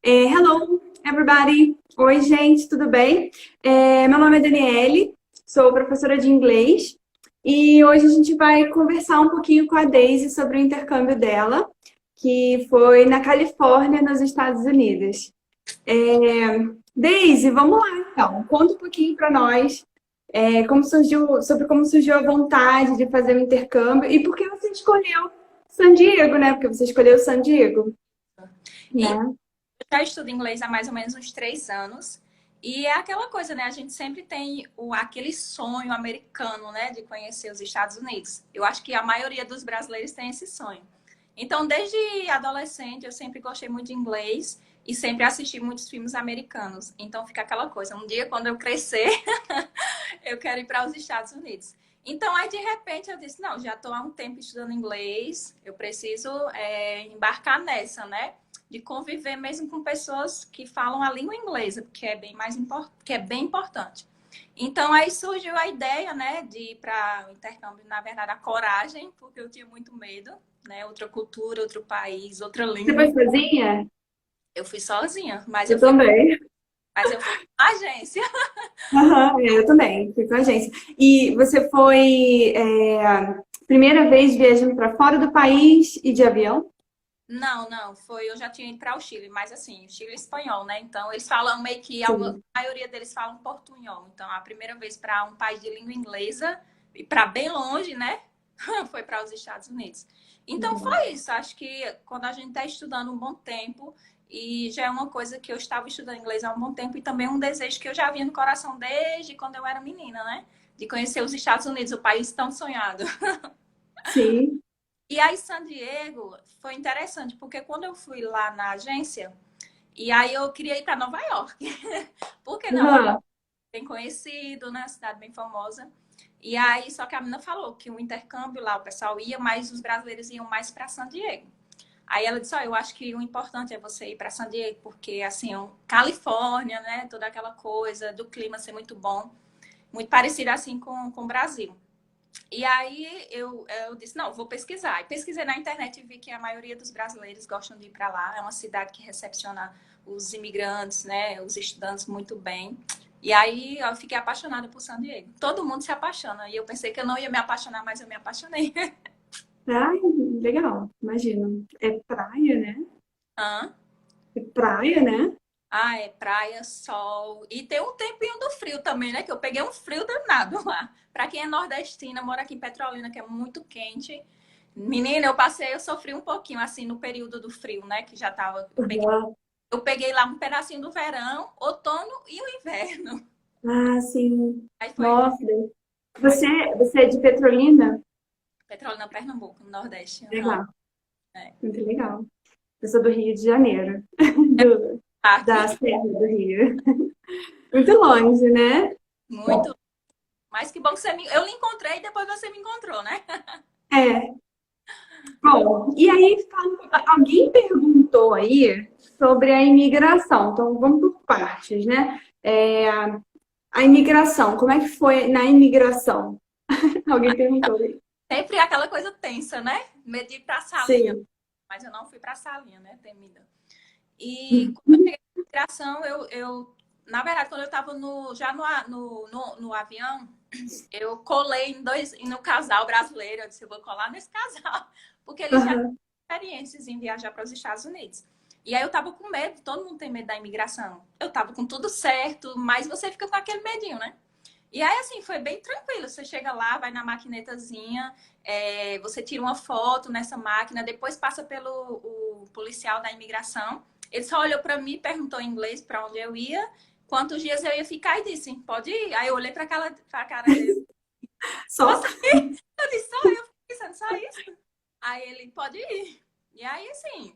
Hello, everybody! Oi, gente, tudo bem? Meu nome é Daniele, sou professora de inglês e hoje a gente vai conversar um pouquinho com a Daisy sobre o intercâmbio dela, que foi na Califórnia, nos Estados Unidos. Daisy, vamos lá então, conta um pouquinho para nós sobre como surgiu a vontade de fazer o intercâmbio e por que você escolheu San Diego, né? Porque você escolheu San Diego, E né? eu já estudo inglês há mais ou menos uns 3 anos. E é aquela coisa, né? A gente sempre tem aquele sonho americano, né? De conhecer os Estados Unidos. Eu acho que a maioria dos brasileiros tem esse sonho. Então, desde adolescente, eu sempre gostei muito de inglês e sempre assisti muitos filmes americanos. Então, fica aquela coisa. Um dia, quando eu crescer, eu quero ir para os Estados Unidos. Então, aí, de repente, eu disse, não, já estou há um tempo estudando inglês, eu preciso embarcar nessa, né? De conviver mesmo com pessoas que falam a língua inglesa, que é bem que é bem importante. Então, aí surgiu a ideia, né, de ir para o intercâmbio, na verdade, a coragem, porque eu tinha muito medo, né? Outra cultura, outro país, outra Você língua. foi sozinha? Eu fui sozinha, mas Eu também. eu fui com a agência. Aham, eu também, fui com a agência. E você foi primeira vez viajando para fora do país e de avião? Não, não, eu já tinha ido para o Chile, mas assim, o Chile é espanhol, né? Então eles falam meio que, a Sim. maioria deles falam portunhol. Então a primeira vez para um país de língua inglesa e para bem longe, né? Foi para os Estados Unidos. Então Legal. foi isso. Acho que quando a gente está estudando um bom tempo, e já é uma coisa que eu estava estudando inglês há um bom tempo, e também um desejo que eu já havia no coração desde quando eu era menina, né? De conhecer os Estados Unidos, o país tão sonhado. Sim. E aí, San Diego foi interessante, porque quando eu fui lá na agência, e aí eu queria ir para Nova York, porque Nova York Aham. é bem conhecido, né? Cidade bem famosa. E aí, só que a menina falou que o intercâmbio lá, o pessoal ia, mas os brasileiros iam mais para San Diego. Aí ela disse, ó, eu acho que o importante é você ir para San Diego, porque assim, Califórnia, né? Toda aquela coisa do clima ser muito bom, muito parecido assim com o Brasil. E aí eu disse, não, vou pesquisar. E pesquisei na internet e vi que a maioria dos brasileiros gostam de ir para lá. É uma cidade que recepciona os imigrantes, né, os estudantes muito bem. E aí eu fiquei apaixonada por San Diego. Todo mundo se apaixona. E eu pensei que eu não ia me apaixonar, mas eu me apaixonei. Ai, legal, imagino. É praia, né? Hã? É praia, né? Ah, é praia, sol. E tem um tempinho do frio também, né? Que eu peguei um frio danado lá. Pra quem é nordestina, mora aqui em Petrolina, que é muito quente. Menina, eu sofri um pouquinho, assim, no período do frio, né? Que já tava. Aham. Eu peguei lá um pedacinho do verão, outono e o inverno. Ah, sim. Aí foi. Nossa, Mas você, você é de Petrolina? Petrolina, Pernambuco, no Nordeste. Aham. Legal, É. muito legal. Eu sou do Rio de Janeiro, da Aqui, Serra do Rio. Muito longe, né? muito. Mas que bom que eu lhe encontrei e depois você me encontrou, né? É. Bom, e aí alguém perguntou aí sobre a imigração. Então vamos por partes, né? A imigração, como é que foi na imigração? Alguém perguntou aí. Sempre é aquela coisa tensa, né? Medo de ir pra salinha. Sim. Mas eu não fui pra salinha, né? Temida. E quando eu cheguei na imigração, na verdade, quando eu estava já no avião, eu colei no casal brasileiro. Eu disse, eu vou colar nesse casal, porque eles já têm Aham. experiências em viajar para os Estados Unidos. E aí eu tava com medo, todo mundo tem medo da imigração. Eu tava com tudo certo, mas você fica com aquele medinho, né? E aí, assim, foi bem tranquilo. Você chega lá, vai na maquinetazinha, você tira uma foto nessa máquina, depois passa pelo o policial da imigração. Ele só olhou para mim, perguntou em inglês para onde eu ia, quantos dias eu ia ficar e disse, pode ir. Aí eu olhei para a cara dele. Só. Você? Eu disse, só eu fiquei pensando, só isso? Aí ele, pode ir. E aí, assim,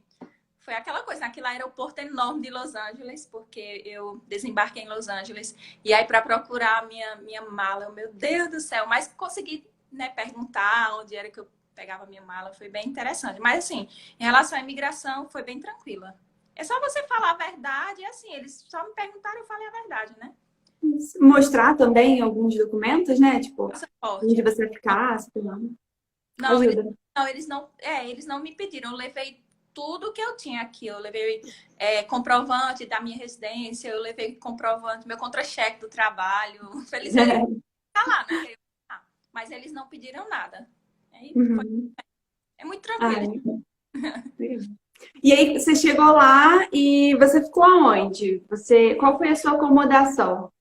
foi aquela coisa, naquele aeroporto enorme de Los Angeles, porque eu desembarquei em Los Angeles. E aí, para procurar a minha mala, meu Deus do céu, mas consegui, né, perguntar onde era que eu pegava a minha mala, foi bem interessante. Mas, assim, em relação à imigração, foi bem tranquila. É só você falar a verdade, e assim, eles só me perguntaram e eu falei a verdade, né? Mostrar também alguns documentos, né? Tipo, onde Passaporte. você ficar, sei lá. Não, Ajuda. eles não me pediram. Eu levei. tudo que eu tinha aqui. Eu levei comprovante da minha residência, eu levei comprovante, meu contra-cheque do trabalho. Feliz ele tá lá, né? Mas eles não pediram nada. Aí Uhum. é muito Ah, tranquilo. legal. E aí, você chegou lá e você ficou aonde? Qual foi a sua acomodação?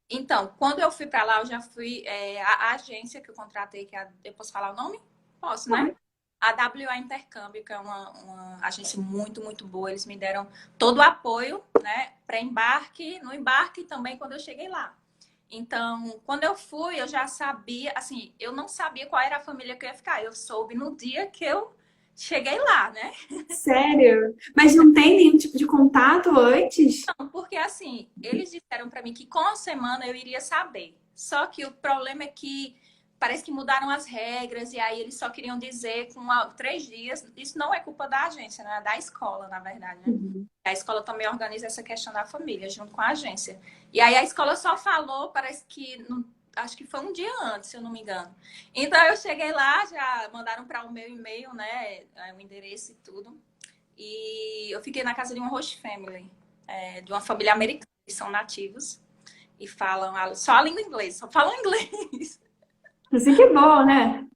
Então, quando eu fui para lá, eu já fui. A agência que eu contratei, eu posso falar o nome? Posso, né? Pode. A WA Intercâmbio, que é uma agência muito, muito boa. Eles me deram todo o apoio, né? Para embarque, no embarque também quando eu cheguei lá. Então, quando eu fui, eu já sabia, assim, eu não sabia qual era a família que eu ia ficar. Eu soube no dia que eu cheguei lá, né? Sério? Mas não tem nenhum tipo de contato antes? Porque assim, eles disseram para mim que com a semana eu iria saber. Só que o problema é que parece que mudaram as regras e aí eles só queriam dizer com 3 dias. Isso não é culpa da agência, né? É da escola, na verdade, né? Uhum. A escola também organiza essa questão da família junto com a agência. E aí a escola só falou, parece que acho que foi um dia antes, se eu não me engano. Então eu cheguei lá, já mandaram para o meu e-mail, né? O endereço e tudo. E eu fiquei na casa de uma host family, de uma família americana, que são nativos e falam só a língua inglesa, só falam inglês. Assim que é bom, né?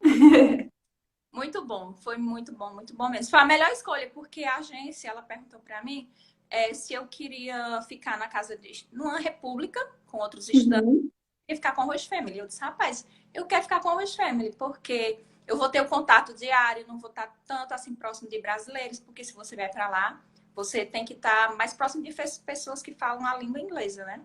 Muito bom, foi muito bom mesmo. Foi a melhor escolha, porque a agência, ela perguntou para mim se eu queria ficar na casa numa república com outros estudantes Uhum. e ficar com a host family. Eu disse, rapaz, eu quero ficar com a host family, porque eu vou ter o contato diário, não vou estar tanto assim próximo de brasileiros, porque se você vai para lá, você tem que estar mais próximo de pessoas que falam a língua inglesa, né?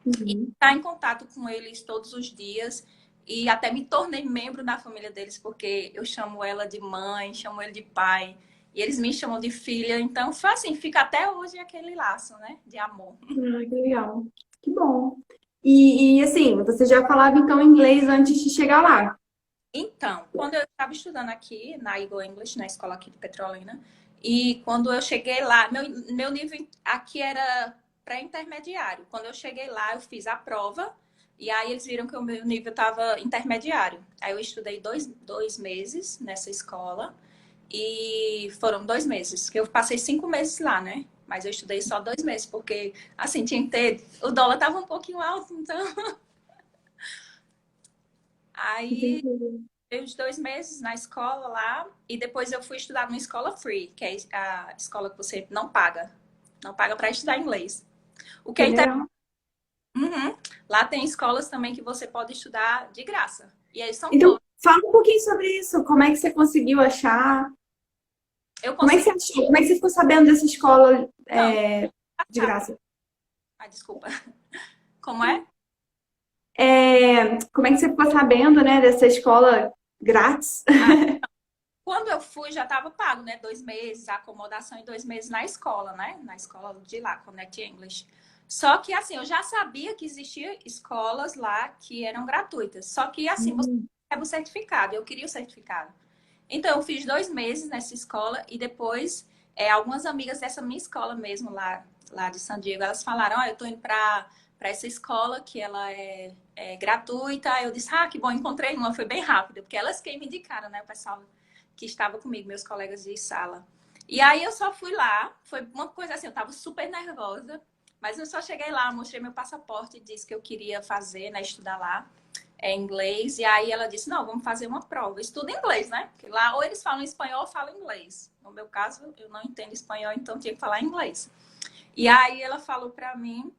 E Uhum. estar em contato com eles todos os dias. E até me tornei membro da família deles, porque eu chamo ela de mãe, chamo ele de pai, e eles me chamam de filha. Então, foi assim, fica até hoje aquele laço, né, de amor. Ah, que legal. Que bom. Assim, você já falava então inglês antes de chegar lá? Então, quando eu estava estudando aqui na Eagle English, na escola aqui de Petrolina, e quando eu cheguei lá, meu nível aqui era pré-intermediário. Quando eu cheguei lá, eu fiz a prova, e aí eles viram que o meu nível estava intermediário. Aí eu estudei dois meses nessa escola, e foram 2 meses, que eu passei 5 meses lá, né? Mas eu estudei só 2 meses, porque, assim, tinha que ter... O dólar estava um pouquinho alto, então... Aí Entendi. fiquei uns 2 meses na escola lá e depois eu fui estudar numa escola free, que é a escola que você não paga. Não paga para estudar inglês. O que Que é inter... legal. Uhum. Lá tem escolas também que você pode estudar de graça. E aí são Então, todas. fala um pouquinho sobre isso. Como é que você conseguiu achar? Eu Como é que você consegui. achou? Como é que você ficou sabendo dessa escola Não, de passar. graça? Ah, desculpa. Como é? Como é que você ficou sabendo, né, dessa escola grátis? Ah, quando eu fui, já estava pago, né? 2 meses, a acomodação e 2 meses na escola, né? Na escola de lá, Connect English. Só que, assim, eu já sabia que existiam escolas lá que eram gratuitas. Só que, assim, você Hum. recebe o certificado. Eu queria o certificado. Então, eu fiz 2 meses nessa escola e depois, algumas amigas dessa minha escola mesmo, lá de San Diego, elas falaram, eu tô indo para essa escola que ela é gratuita. Eu disse, que bom, encontrei uma. Foi bem rápido, porque elas que me indicaram, né, o pessoal que estava comigo, meus colegas de sala. E aí eu só fui lá, foi uma coisa assim, eu tava super nervosa, mas eu só cheguei lá, mostrei meu passaporte e disse que eu queria fazer, né, estudar lá, inglês, e aí ela disse, não, vamos fazer uma prova. Estuda inglês, né? Porque lá ou eles falam espanhol ou falam inglês. No meu caso, eu não entendo espanhol, então tinha que falar inglês. E aí ela falou para mim,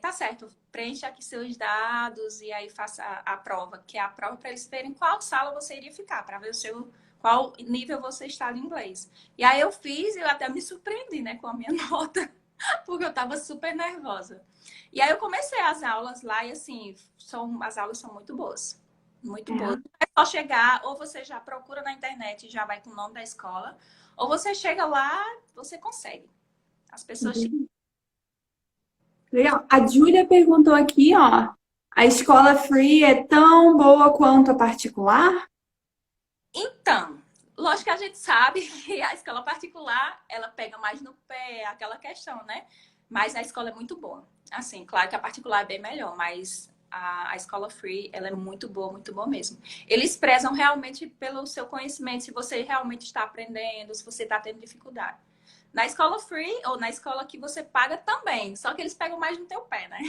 tá certo, preencha aqui seus dados e aí faça a prova, que é a prova para eles verem qual sala você iria ficar, para ver qual nível você está de inglês. E aí eu fiz e eu até me surpreendi, né, com a minha nota, porque eu estava super nervosa. E aí eu comecei as aulas lá e assim, as aulas são muito boas. Muito boas. É. É só chegar, ou você já procura na internet e já vai com o nome da escola, ou você chega lá, você consegue. As pessoas te... Entendi. Legal. A Júlia perguntou aqui, ó, a escola free é tão boa quanto a particular? Então, lógico que a gente sabe que a escola particular, ela pega mais no pé, aquela questão, né? Mas a escola é muito boa. Assim, claro que a particular é bem melhor, mas a escola free, ela é muito boa mesmo. Eles prezam realmente pelo seu conhecimento, se você realmente está aprendendo, se você está tendo dificuldade. Na escola free ou na escola que você paga também. Só que eles pegam mais no teu pé, né?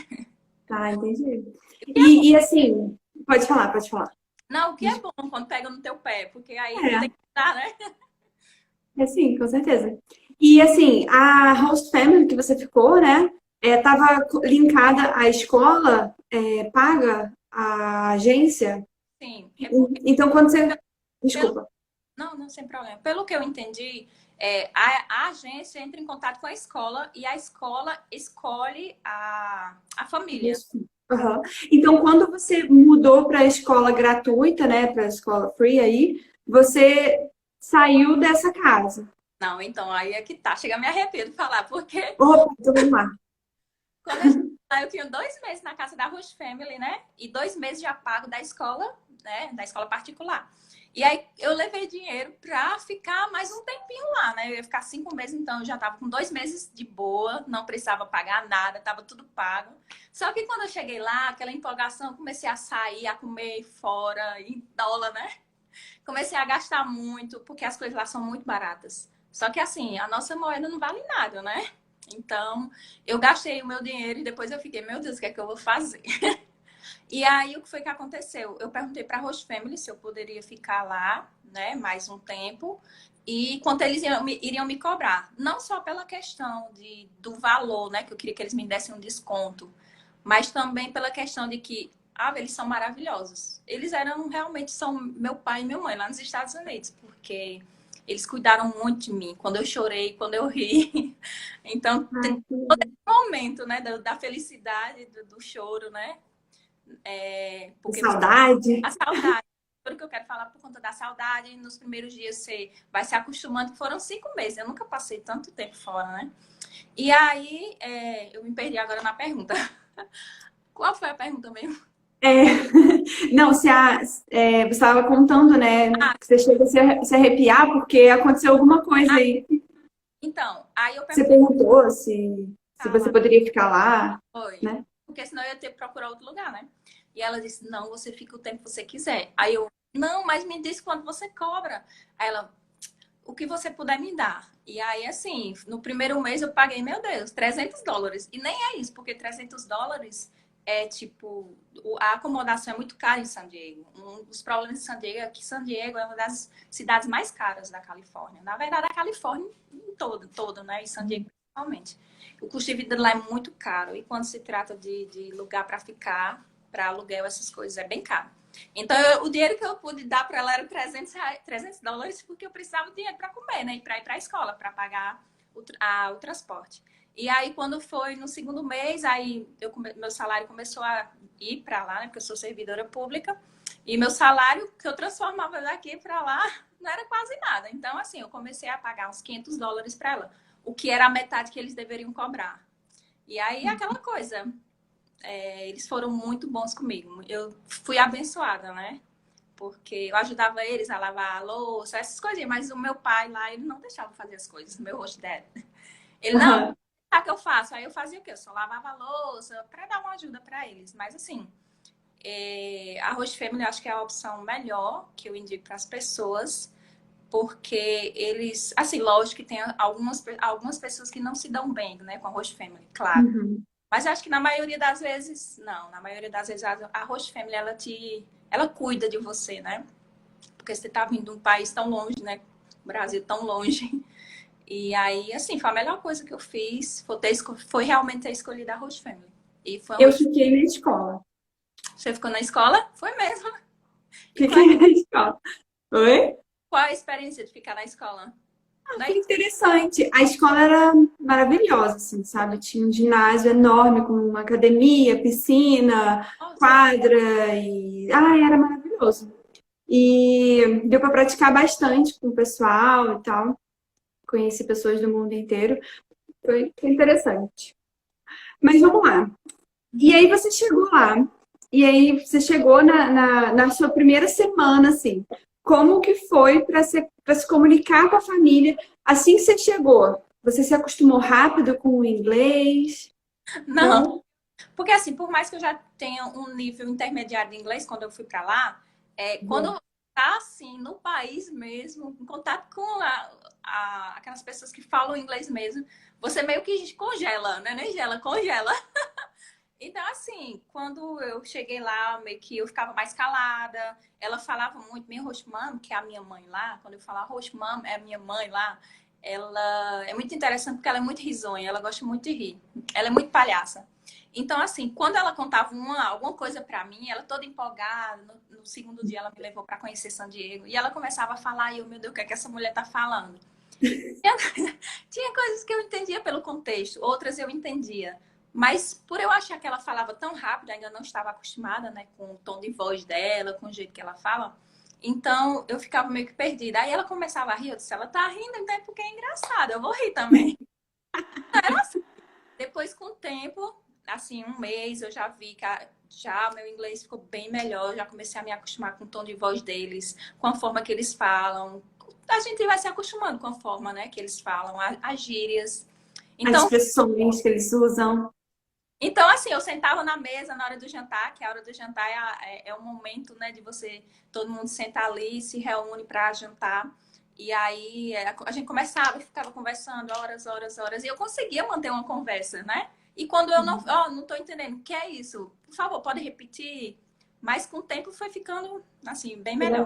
Tá, entendi. E é bom. E assim, pode falar, pode falar. Não, o que é bom quando pega no teu pé, porque aí tu tem É, que dar, né? é sim, com certeza. E assim, a host family que você ficou, né? Tava linkada à escola, paga a agência. Sim, é porque Então, quando você. pelo Desculpa. não, não, sem problema. Pelo que eu entendi, a agência entra em contato com a escola e a escola escolhe a família. Isso. Aham. Então, quando você mudou para a escola gratuita, né, para a escola free aí, você saiu dessa casa. Não, então aí é que tá. Chega a me arrepio de falar, porque Opa, então vamos lá. quando eu cheguei lá, eu tinha 2 meses na casa da Host Family, né? E 2 meses já pago da escola, né? Da escola particular. E aí eu levei dinheiro pra ficar mais um tempinho lá, né? Eu ia ficar 5 meses, então eu já tava com 2 meses de boa, não precisava pagar nada, tava tudo pago. Só que quando eu cheguei lá, aquela empolgação, eu comecei a sair, a comer fora, em dólar, né? Comecei a gastar muito, porque as coisas lá são muito baratas. Só que assim, a nossa moeda não vale nada, né? Então, eu gastei o meu dinheiro e depois eu fiquei, meu Deus, o que é que eu vou fazer? E aí, o que foi que aconteceu? Eu perguntei para a Host Family se eu poderia ficar lá, né, mais um tempo, e quanto eles iriam me cobrar. Não só pela questão do valor, né, que eu queria que eles me dessem um desconto, mas também pela questão de que, eles são maravilhosos. Eles realmente são meu pai e minha mãe lá nos Estados Unidos, porque eles cuidaram muito de mim, quando eu chorei, quando eu ri. Então, Ai, que todo legal. esse momento, né, da felicidade, do choro, né? Que Porque saudade. a saudade, tudo que eu quero falar por conta da saudade, nos primeiros dias você vai se acostumando, que foram 5 meses, eu nunca passei tanto tempo fora, né? E aí, eu me perdi agora na pergunta. Qual foi a pergunta mesmo? É, não, você estava contando, né, Ah, que você chega a se arrepiar porque aconteceu alguma coisa ah, aí. então, aí eu Você perguntei perguntou se pra você ela, poderia ficar lá, foi, né? porque senão eu ia ter que procurar outro lugar, né? E ela disse, não, você fica o tempo que você quiser. Aí eu, não, mas me diz quanto você cobra. Aí ela, o que você puder me dar. E aí, assim, no primeiro mês eu paguei, meu Deus, US$ 300. E nem é isso, porque US$ 300 é tipo, a acomodação é muito cara em San Diego. Um dos problemas de San Diego é que San Diego é uma das cidades mais caras da Califórnia. Na verdade, a Califórnia em todo, né? E San Diego principalmente. O custo de vida lá é muito caro. E quando se trata de lugar para ficar, para aluguel, essas coisas, é bem caro. Então, o dinheiro que eu pude dar para ela era US$ 300, porque eu precisava de dinheiro para comer, né? E para ir para a escola, para pagar o transporte. E aí, quando foi no segundo mês, aí meu salário começou a ir para lá, né? Porque eu sou servidora pública. E meu salário, que eu transformava daqui para lá, não era quase nada. Então, assim, eu comecei a pagar uns US$ 500 para ela, o que era a metade que eles deveriam cobrar. E aí, aquela coisa, eles foram muito bons comigo. Eu fui abençoada, né? Porque eu ajudava eles a lavar a louça, essas coisinhas. Mas o meu pai lá, ele não deixava fazer as coisas, meu host dad. Ele, não, Aham. sabe o que eu faço? Aí eu fazia o quê? Eu só lavava a louça para dar uma ajuda para eles. Mas assim, a host family eu acho que é a opção melhor que eu indico para as pessoas. Porque eles, assim, lógico que tem algumas pessoas que não se dão bem, né, com a host family, claro. Uhum. Mas acho que na maioria das vezes, não. Na maioria das vezes, a host family, ela cuida de você, né? Porque você tá vindo de um país tão longe, né? Brasil tão longe. E aí, assim, foi a melhor coisa que eu fiz. Foi realmente ter escolhido a host family. E foi uma... Eu fiquei na escola. Você ficou na escola? Foi mesmo. E Fiquei na escola. Oi? qual a experiência de ficar na escola? Foi Daí, interessante. A escola era maravilhosa, assim, sabe? Tinha um ginásio enorme com uma academia, piscina, nossa, quadra e... era maravilhoso. E deu para praticar bastante com o pessoal e tal. Conheci pessoas do mundo inteiro. Foi interessante. Mas vamos lá. E aí você chegou lá. E aí você chegou na sua primeira semana, assim. Como que foi para se comunicar com a família assim que você chegou? Você se acostumou rápido com o inglês? não. Não? Porque assim, por mais que eu já tenha um nível intermediário de inglês quando eu fui para lá, quando Bom. tá assim, no país mesmo, em contato com aquelas pessoas que falam inglês mesmo, você meio que congela, né? Nem gela, congela. Então, assim, quando eu cheguei lá, meio que eu ficava mais calada. Ela falava muito, minha host mom, que é a minha mãe lá, quando eu falar host mom, é a minha mãe lá, ela é muito interessante porque ela é muito risonha, ela gosta muito de rir. Ela é muito palhaça. Então, assim, quando ela contava alguma coisa pra mim, ela toda empolgada, no segundo dia ela me levou pra conhecer San Diego, e ela começava a falar, e eu, meu Deus, o que é que essa mulher tá falando? Tinha coisas que eu entendia pelo contexto, outras eu entendia. Mas por eu achar que ela falava tão rápido, ainda não estava acostumada, né, com o tom de voz dela, com o jeito que ela fala, então eu ficava meio que perdida. Aí ela começava a rir, eu disse, ela tá rindo, então é porque é engraçado, eu vou rir também. Era assim. Depois, com o tempo, assim, um mês, eu já vi que já meu inglês ficou bem melhor, já comecei a me acostumar com o tom de voz deles, com a forma que eles falam. A gente vai se acostumando com a forma, né, que eles falam, as gírias. As Então, expressões que eles usam. Então, assim, eu sentava na mesa na hora do jantar, que a hora do jantar é o momento, né, de você, todo mundo senta ali, se reúne para jantar. E aí a gente começava e ficava conversando horas, horas, horas. E eu conseguia manter uma conversa, né? E quando eu não tô entendendo, o que é isso? Por favor, pode repetir? Mas com o tempo foi ficando, assim, bem melhor.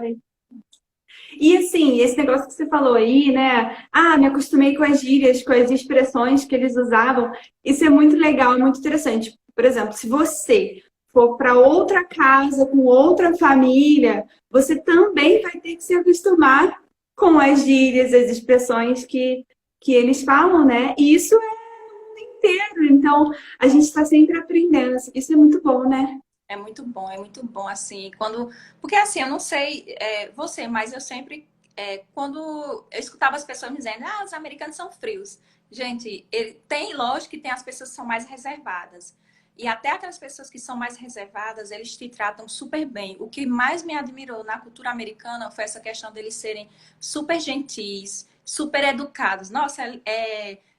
E assim, esse negócio que você falou aí, né? Ah, me acostumei com as gírias, com as expressões que eles usavam. Isso é muito legal, é muito interessante. Por exemplo, se você for para outra casa com outra família, você também vai ter que se acostumar com as gírias, as expressões que eles falam, né? E isso é o mundo inteiro. Então, a gente está sempre aprendendo. Isso é muito bom, né? É muito bom, assim, quando... Porque, assim, eu não sei você, mas eu sempre, quando eu escutava as pessoas me dizendo, os americanos são frios. Gente, lógico que tem as pessoas que são mais reservadas. E até aquelas pessoas que são mais reservadas, eles te tratam super bem. O que mais me admirou na cultura americana foi essa questão deles serem super gentis, super educados. Nossa,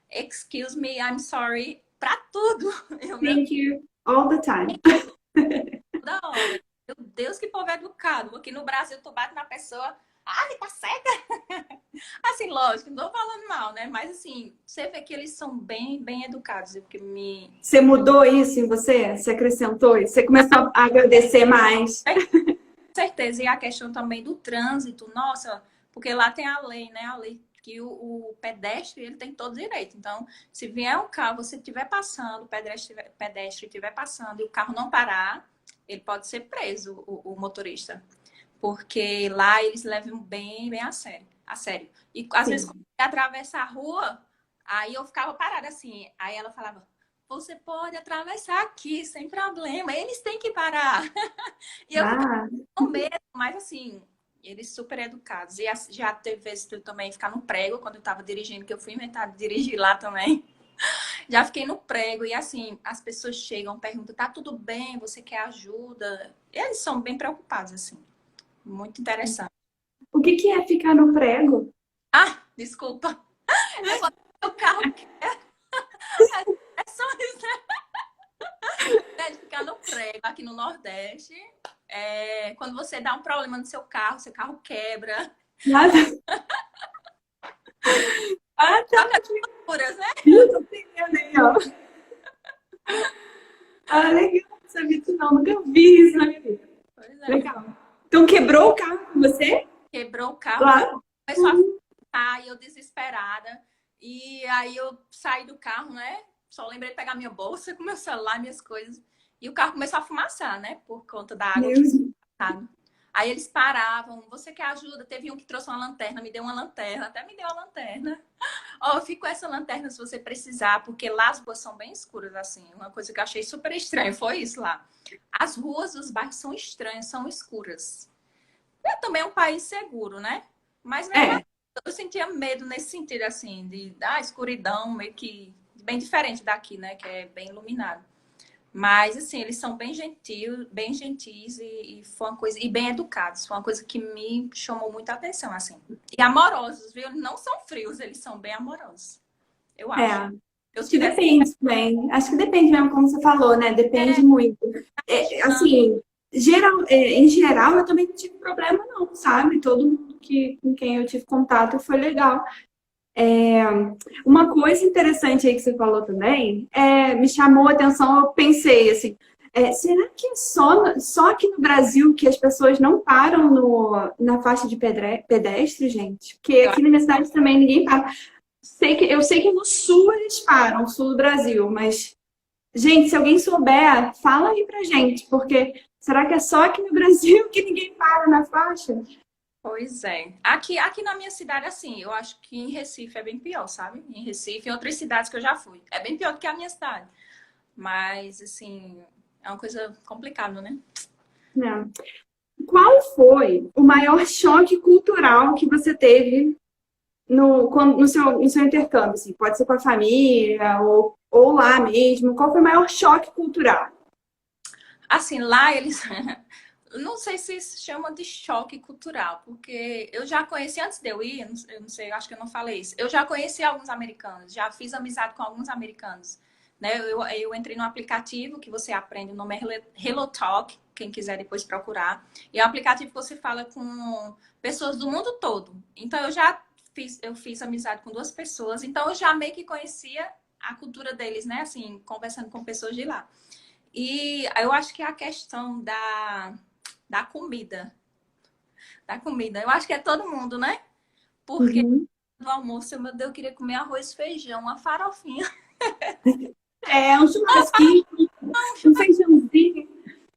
excuse me, I'm sorry, pra tudo. Thank you all the time. Da hora. Meu Deus, que povo educado. Aqui no Brasil, tu bate na pessoa, tá cega. Assim, lógico, não tô falando mal, né? Mas assim, você vê que eles são bem, bem educados. Você mudou isso em você? Você acrescentou isso? Você começou a agradecer mais? Com certeza. E a questão também do trânsito, nossa, porque lá tem a lei, né? A lei que o pedestre, ele tem todo direito. Então, se vier um carro, você estiver passando, o pedestre estiver passando e o carro não parar, ele pode ser preso, o motorista. Porque lá eles levam bem, bem a sério. A sério. E às vezes, quando eu ia atravessar a rua, aí eu ficava parada assim. Aí ela falava, você pode atravessar aqui, sem problema. Eles têm que parar. E eu ficava com medo, mas assim, eles super educados. E já teve vezes que eu também ficar no prego, quando eu tava dirigindo, que eu fui inventar de dirigir lá também. Já fiquei no prego e assim, as pessoas chegam, perguntam, tá tudo bem? Você quer ajuda? Eles são bem preocupados, assim. Muito interessante. O que é ficar no prego? Desculpa. É quando o carro quer. É só isso, né? De ficar no prego aqui no Nordeste. Quando você dá um problema no seu carro quebra. Nada. Tá. Loucuras, né? Eu tô entendendo aí, ó. Legal. Não sabia disso não. Nunca vi isso na minha vida. Pois é. Legal. Então quebrou o carro com você? Quebrou o carro. Lá. Começou a ficar e eu desesperada. E aí eu saí do carro, né? Só lembrei de pegar minha bolsa com meu celular, minhas coisas. E o carro começou a fumaçar, né? Por conta da água que tinha passado. Aí eles paravam. Você quer ajuda? Teve um que trouxe uma lanterna, me deu uma lanterna. Até me deu a lanterna. Eu fico com essa lanterna se você precisar, porque lá as ruas são bem escuras, assim. Uma coisa que eu achei super estranha foi isso lá. As ruas dos bairros são estranhas, são escuras. É também um país seguro, né? Mas mesmo eu sentia medo nesse sentido, assim, da escuridão, meio que bem diferente daqui, né? Que é bem iluminado. Mas, assim, eles são bem gentis e foi uma coisa... E bem educados. Foi uma coisa que me chamou muita atenção, assim. E amorosos, viu? Eles não são frios, eles são bem amorosos. Eu acho. Acho que depende também. Acho que depende mesmo, como você falou, né? Depende muito. Assim, em geral, eu também não tive problema, não, sabe? Todo mundo com quem eu tive contato foi legal. Uma coisa interessante aí que você falou também, me chamou a atenção, eu pensei assim, será que é só aqui no Brasil que as pessoas não param na faixa de pedestre, gente? Porque Eu aqui na minha cidade também ninguém para. Eu sei que no sul eles param, no sul do Brasil, mas, gente, se alguém souber, fala aí pra gente, porque será que é só aqui no Brasil que ninguém para na faixa? Pois é. Aqui na minha cidade, assim, eu acho que em Recife é bem pior, sabe? Em Recife, em outras cidades que eu já fui. É bem pior do que a minha cidade. Mas, assim, é uma coisa complicada, né? Não. Qual foi o maior choque cultural que você teve no seu intercâmbio? Assim? Pode ser com a família ou lá mesmo. Qual foi o maior choque cultural? Assim, lá eles. Não sei se isso chama de choque cultural, porque eu já conheci, antes de eu ir, eu não sei, eu acho que eu não falei isso. Eu já conheci alguns americanos, já fiz amizade com alguns americanos. Né? Eu entrei no aplicativo que você aprende, o nome é Hello Talk, quem quiser depois procurar. E é um aplicativo que você fala com pessoas do mundo todo. Então eu fiz amizade com duas pessoas, então eu já meio que conhecia a cultura deles, né? Assim, conversando com pessoas de lá. E eu acho que é a questão da comida. Da comida. Eu acho que é todo mundo, né? Porque Uhum. no almoço, meu Deus, eu queria comer arroz, feijão, uma farofinha. Um churrasquinho, um feijãozinho.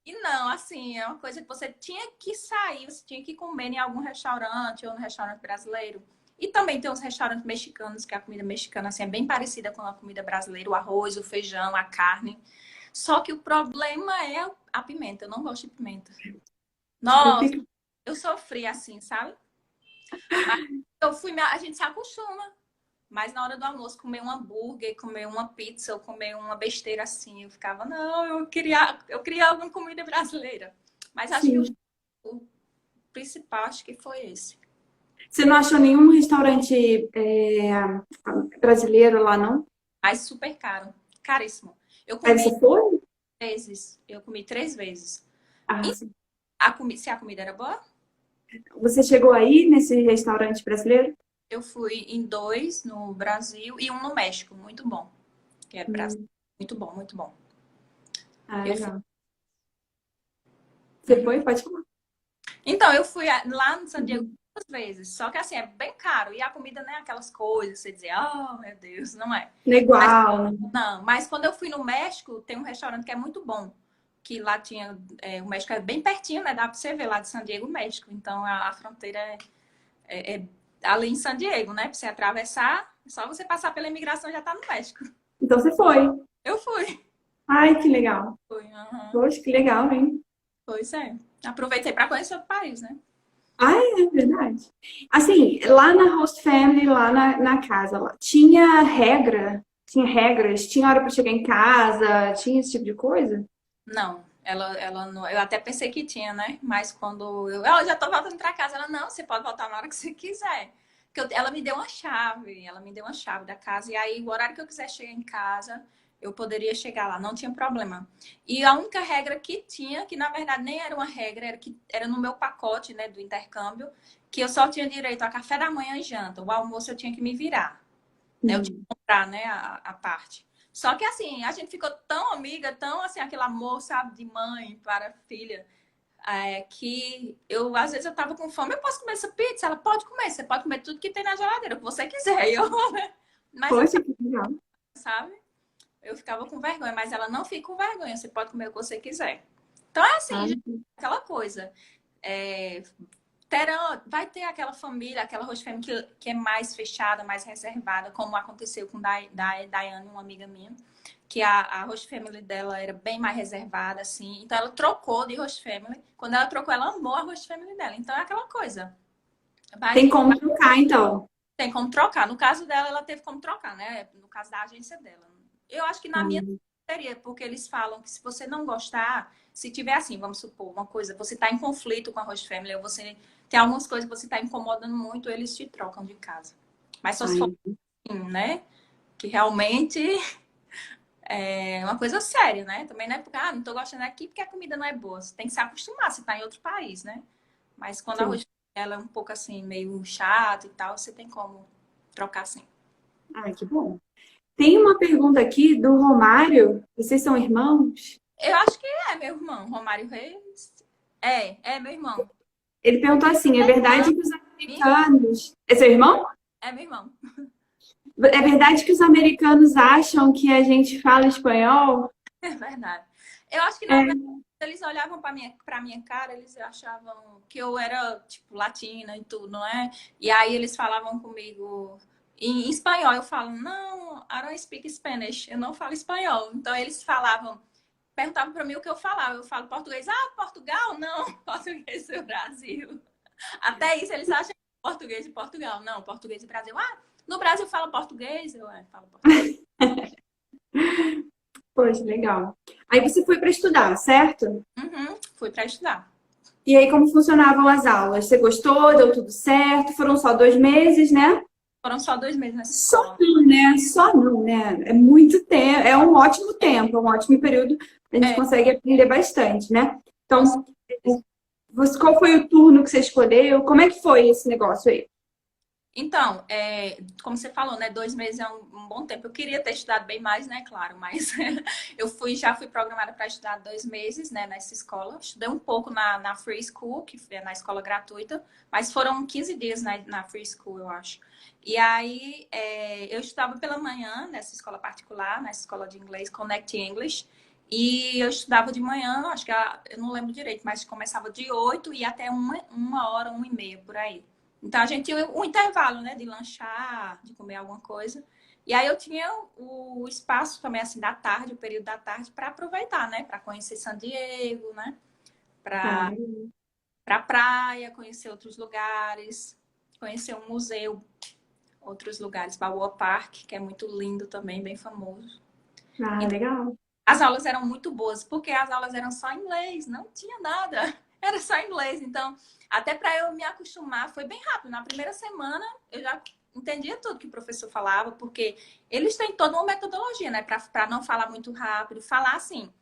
E não, assim, é uma coisa que você tinha que sair, você tinha que comer em algum restaurante ou no restaurante brasileiro. E também tem uns restaurantes mexicanos, que a comida mexicana assim, é bem parecida com a comida brasileira, o arroz, o feijão, a carne. Só que o problema é a pimenta. Eu não gosto de pimenta. Eu Nossa, fico... eu sofri assim, sabe? Mas a gente se acostuma. Mas na hora do almoço, comer um hambúrguer, comer uma pizza ou comer uma besteira assim, eu ficava, não, eu queria alguma comida brasileira. Mas acho que Sim. o principal, acho que foi esse. Você não achou nenhum restaurante brasileiro lá, não? Mas super caro, caríssimo. Eu Aí comi você foi? eu comi 3 vezes. Ah, E sim. se a comida era boa, Você chegou aí nesse restaurante brasileiro? eu fui em 2 no Brasil e um no México, muito bom. Que é Brasil. Hum. Muito bom, muito bom. Eu fui. Legal. Você Uhum. foi? Pode falar. Então, eu fui lá no San Diego Uhum. 2 vezes. Só que assim, é bem caro. E a comida não é aquelas coisas, você dizer, oh, meu Deus, não é. Não é Mas igual, né? não, mas quando eu fui no México, tem um restaurante que é muito bom. Que lá tinha. O México é bem pertinho, né? Dá pra você ver lá de San Diego, México. Então a fronteira é ali em San Diego, né? Pra você atravessar, só você passar pela imigração já tá no México. Então você foi. Eu fui. Ai, que legal. Fui, aham. Poxa, que legal, hein? Pois é. Aproveitei para conhecer o país, né? Ai, é verdade. Assim, lá na host family, lá na casa, lá, tinha regra? Tinha regras? Tinha hora para chegar em casa? Tinha esse tipo de coisa? Não, ela não. Eu até pensei que tinha, né? Mas quando eu já tô voltando para casa, ela não, você pode voltar na hora que você quiser. Ela me deu uma chave, ela me deu uma chave da casa, e aí o horário que eu quiser chegar em casa, eu poderia chegar lá, não tinha problema. E a única regra que tinha, que na verdade nem era uma regra, era que era no meu pacote, né, do intercâmbio, que eu só tinha direito a café da manhã e janta. O almoço eu tinha que me virar, né? Eu tinha que Hum. comprar, né, a parte. Só que assim, a gente ficou tão amiga, tão assim, aquele amor, sabe, de mãe para filha, que às vezes eu tava com fome, eu posso comer essa pizza? Ela pode comer, você pode comer tudo que tem na geladeira, o que você quiser. Mas eu Poxa, ficava, que legal. sabe? Eu ficava com vergonha, mas ela não fica com vergonha, você pode comer o que você quiser. Então é assim, gente, Ai, aquela coisa. É, vai ter aquela família, aquela host family que é mais fechada, mais reservada, como aconteceu com Daiane, uma amiga minha, que a host family dela era bem mais reservada, assim. Então ela trocou de host family. Quando ela trocou, ela amou a host family dela. Então é aquela coisa. tem como trocar, então. Tem como trocar. No caso dela, ela teve como trocar, né? No caso da agência dela. Eu acho que na minha Hum. seria, porque eles falam que se você não gostar, se tiver assim, vamos supor, uma coisa, você está em conflito com a host family, ou você tem algumas coisas que você está incomodando muito, eles te trocam de casa. Mas só se for Ai, assim, né? Que realmente é uma coisa séria, né? Também não é porque, não tô gostando aqui porque a comida não é boa. Você tem que se acostumar, você tá em outro país, né? Mas quando a sim. host ela é um pouco assim, meio chata e tal, você tem como. trocar sim. Ah, que bom. Tem uma pergunta aqui do Romário. Vocês são irmãos? Eu acho que é meu irmão, Romário Reis. É meu irmão. Ele perguntou assim: é É verdade que os irmão, americanos. É seu irmão? é meu irmão. É verdade que os americanos acham que a gente fala espanhol? É verdade. Eu acho que na É. verdade eles olhavam para minha cara, eles achavam que eu era tipo latina e tudo, não é? E aí eles falavam comigo em espanhol. Eu falo, não, I don't speak Spanish. Eu não falo espanhol. Então eles falavam, perguntavam para mim o que eu falava. Eu falo português. Ah, Portugal? Não, português do Brasil. Até isso eles acham português de Portugal. Não, português do Brasil. Ah, no Brasil fala português? Eu falo português. Poxa, legal. Aí você foi para estudar, certo? Uhum, fui para estudar. E aí, como funcionavam as aulas? Você gostou? Deu tudo certo? Foram só 2 meses, né? Foram só 2 meses nessa Só escola. não, né? Só não, né? É muito tempo, é um ótimo tempo, é um ótimo período. A gente É, consegue aprender bastante, né? com Então, certeza. qual foi o turno que você escolheu? Como é que foi esse negócio aí? Então, como você falou, né? 2 meses é um bom tempo. Eu queria ter estudado bem mais, né? Claro, mas já fui programada para estudar 2 meses, né? Nessa escola. Estudei um pouco na Free School, que é na escola gratuita, mas foram 15 dias na Free School, eu acho. E aí, eu estudava pela manhã nessa escola particular, nessa escola de inglês, Connect English. E eu estudava de manhã, acho que eu não lembro direito, mas começava de 8 e até uma hora, 1h30 por aí. Então a gente tinha um intervalo, né, de lanchar, de comer alguma coisa. E aí eu tinha o espaço também assim da tarde, o período da tarde para aproveitar, né, para conhecer San Diego, né, Ah, para praia, conhecer outros lugares, conhecer um museu, outros lugares, Balboa Park, que é muito lindo também, bem famoso. Então, legal. as aulas eram muito boas, porque as aulas eram só em inglês, não tinha nada, era só em inglês. Então, até para eu me acostumar, foi bem rápido. Na primeira semana, eu já entendia tudo que o professor falava, porque eles têm toda uma metodologia, né, para não falar muito rápido, falar assim,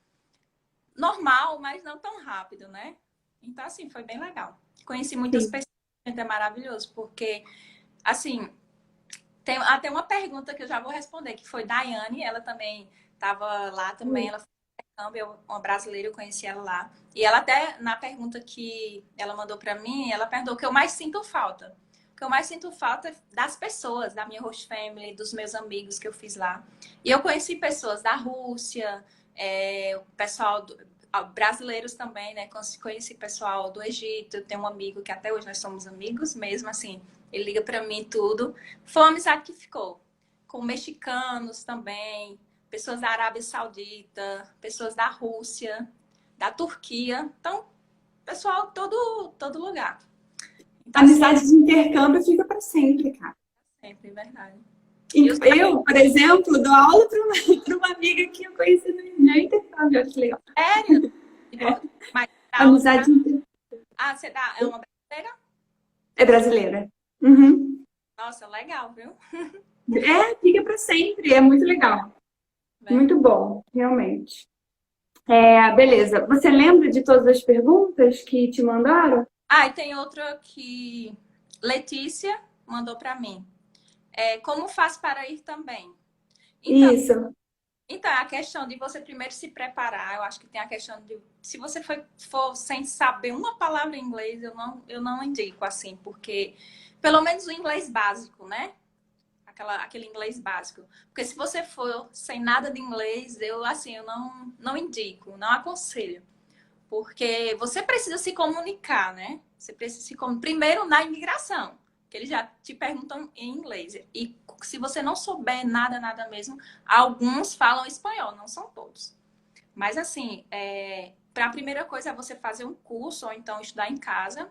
normal, mas não tão rápido, né? Então, assim, foi bem legal. Conheci muitas Sim. pessoas, é maravilhoso, porque, assim, tem até uma pergunta que eu já vou responder, que foi Daiane, ela também estava lá também, ela foi intercâmbio, uma brasileira, eu conheci ela lá. E ela até, na pergunta que ela mandou para mim, ela perguntou o que eu mais sinto falta. O que eu mais sinto falta é das pessoas, da minha host family, dos meus amigos que eu fiz lá. E eu conheci pessoas da Rússia, o pessoal brasileiros também, né? Conheci pessoal do Egito, eu tenho um amigo que até hoje nós somos amigos mesmo, assim, ele liga para mim e tudo. Foi uma amizade que ficou. Com mexicanos também, pessoas da Arábia Saudita, pessoas da Rússia, da Turquia. Então, pessoal, todo lugar. A Então, assim, amizade de intercâmbio fica para sempre, cara. sempre, verdade. E E os eu, por exemplo, dou aula para pra uma amiga que eu conheci no intercâmbio. Olha que legal. sério? É. Mas dá aula Amizade pra... de intercâmbio. Ah, você dá... É uma brasileira? É brasileira. Uhum. Nossa, legal, viu? É, fica para sempre. É muito legal. Verdade. Muito bom, realmente. Beleza. Você lembra de todas as perguntas que te mandaram? Ah, e tem outra que Letícia mandou para mim. Como faz para ir também? Então, Isso. Então, a questão de você primeiro se preparar, eu acho que tem a questão de. Se você for sem saber uma palavra em inglês, eu não indico assim, porque pelo menos o inglês básico, né? Aquele inglês básico. Porque se você for sem nada de inglês, eu não indico, não aconselho. Porque você precisa se comunicar, né? Você precisa se comunicar. Primeiro na imigração, que eles já te perguntam em inglês. E se você não souber nada, nada mesmo, alguns falam espanhol, não são todos. Mas assim, para a primeira coisa é você fazer um curso ou então estudar em casa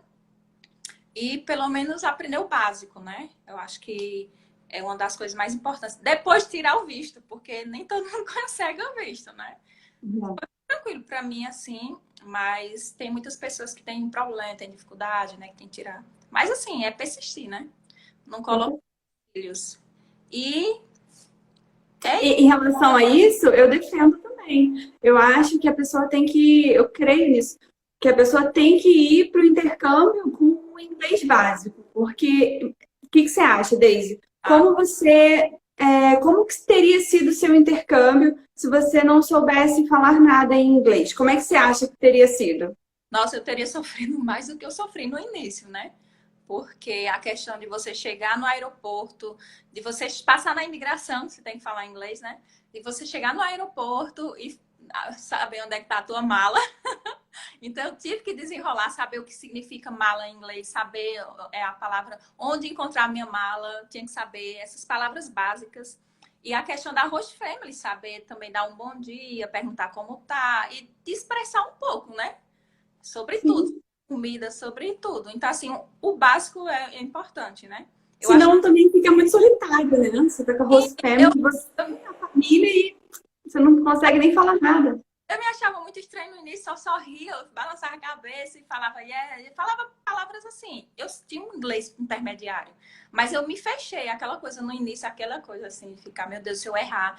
e pelo menos aprender o básico, né? Eu acho que é uma das coisas mais importantes. Depois tirar o visto, porque nem todo mundo consegue o visto, né? Uhum. Tranquilo para mim assim, mas tem muitas pessoas que têm problema, têm dificuldade, né, que tem que tirar. Mas assim, é persistir, né? Não coloque filhos. E é E em relação a isso, eu defendo também. Eu acho que a pessoa tem que, eu creio nisso, que a pessoa tem que ir para o intercâmbio com o inglês básico. Porque, o que você acha, Daisy? tá? Como que teria sido o seu intercâmbio se você não soubesse falar nada em inglês? Como é que você acha que teria sido? Nossa, eu teria sofrido mais do que eu sofri no início, né? Porque a questão de você chegar no aeroporto, de você passar na imigração, você tem que falar inglês, né? De você chegar no aeroporto e saber onde é que tá a tua mala. Então, eu tive que desenrolar, saber o que significa mala em inglês, saber a palavra, onde encontrar a minha mala, tinha que saber essas palavras básicas. E a questão da host family, saber também dar um bom dia, perguntar como tá e te expressar um pouco, né? Sobre tudo. Sim. Comida, sobre tudo. Então, assim, o básico é importante, né? Eu acho Senão também fica muito solitário, né? Você tá com a que host eu, family, você tem a família e você não consegue nem falar nada. eu me achava muito estranho no início, só sorria, eu balançava a cabeça e falava, yeah, e falava palavras assim. Eu tinha um inglês intermediário, mas eu me fechei, aquela coisa no início, aquela coisa assim, de ficar, meu Deus, se eu errar,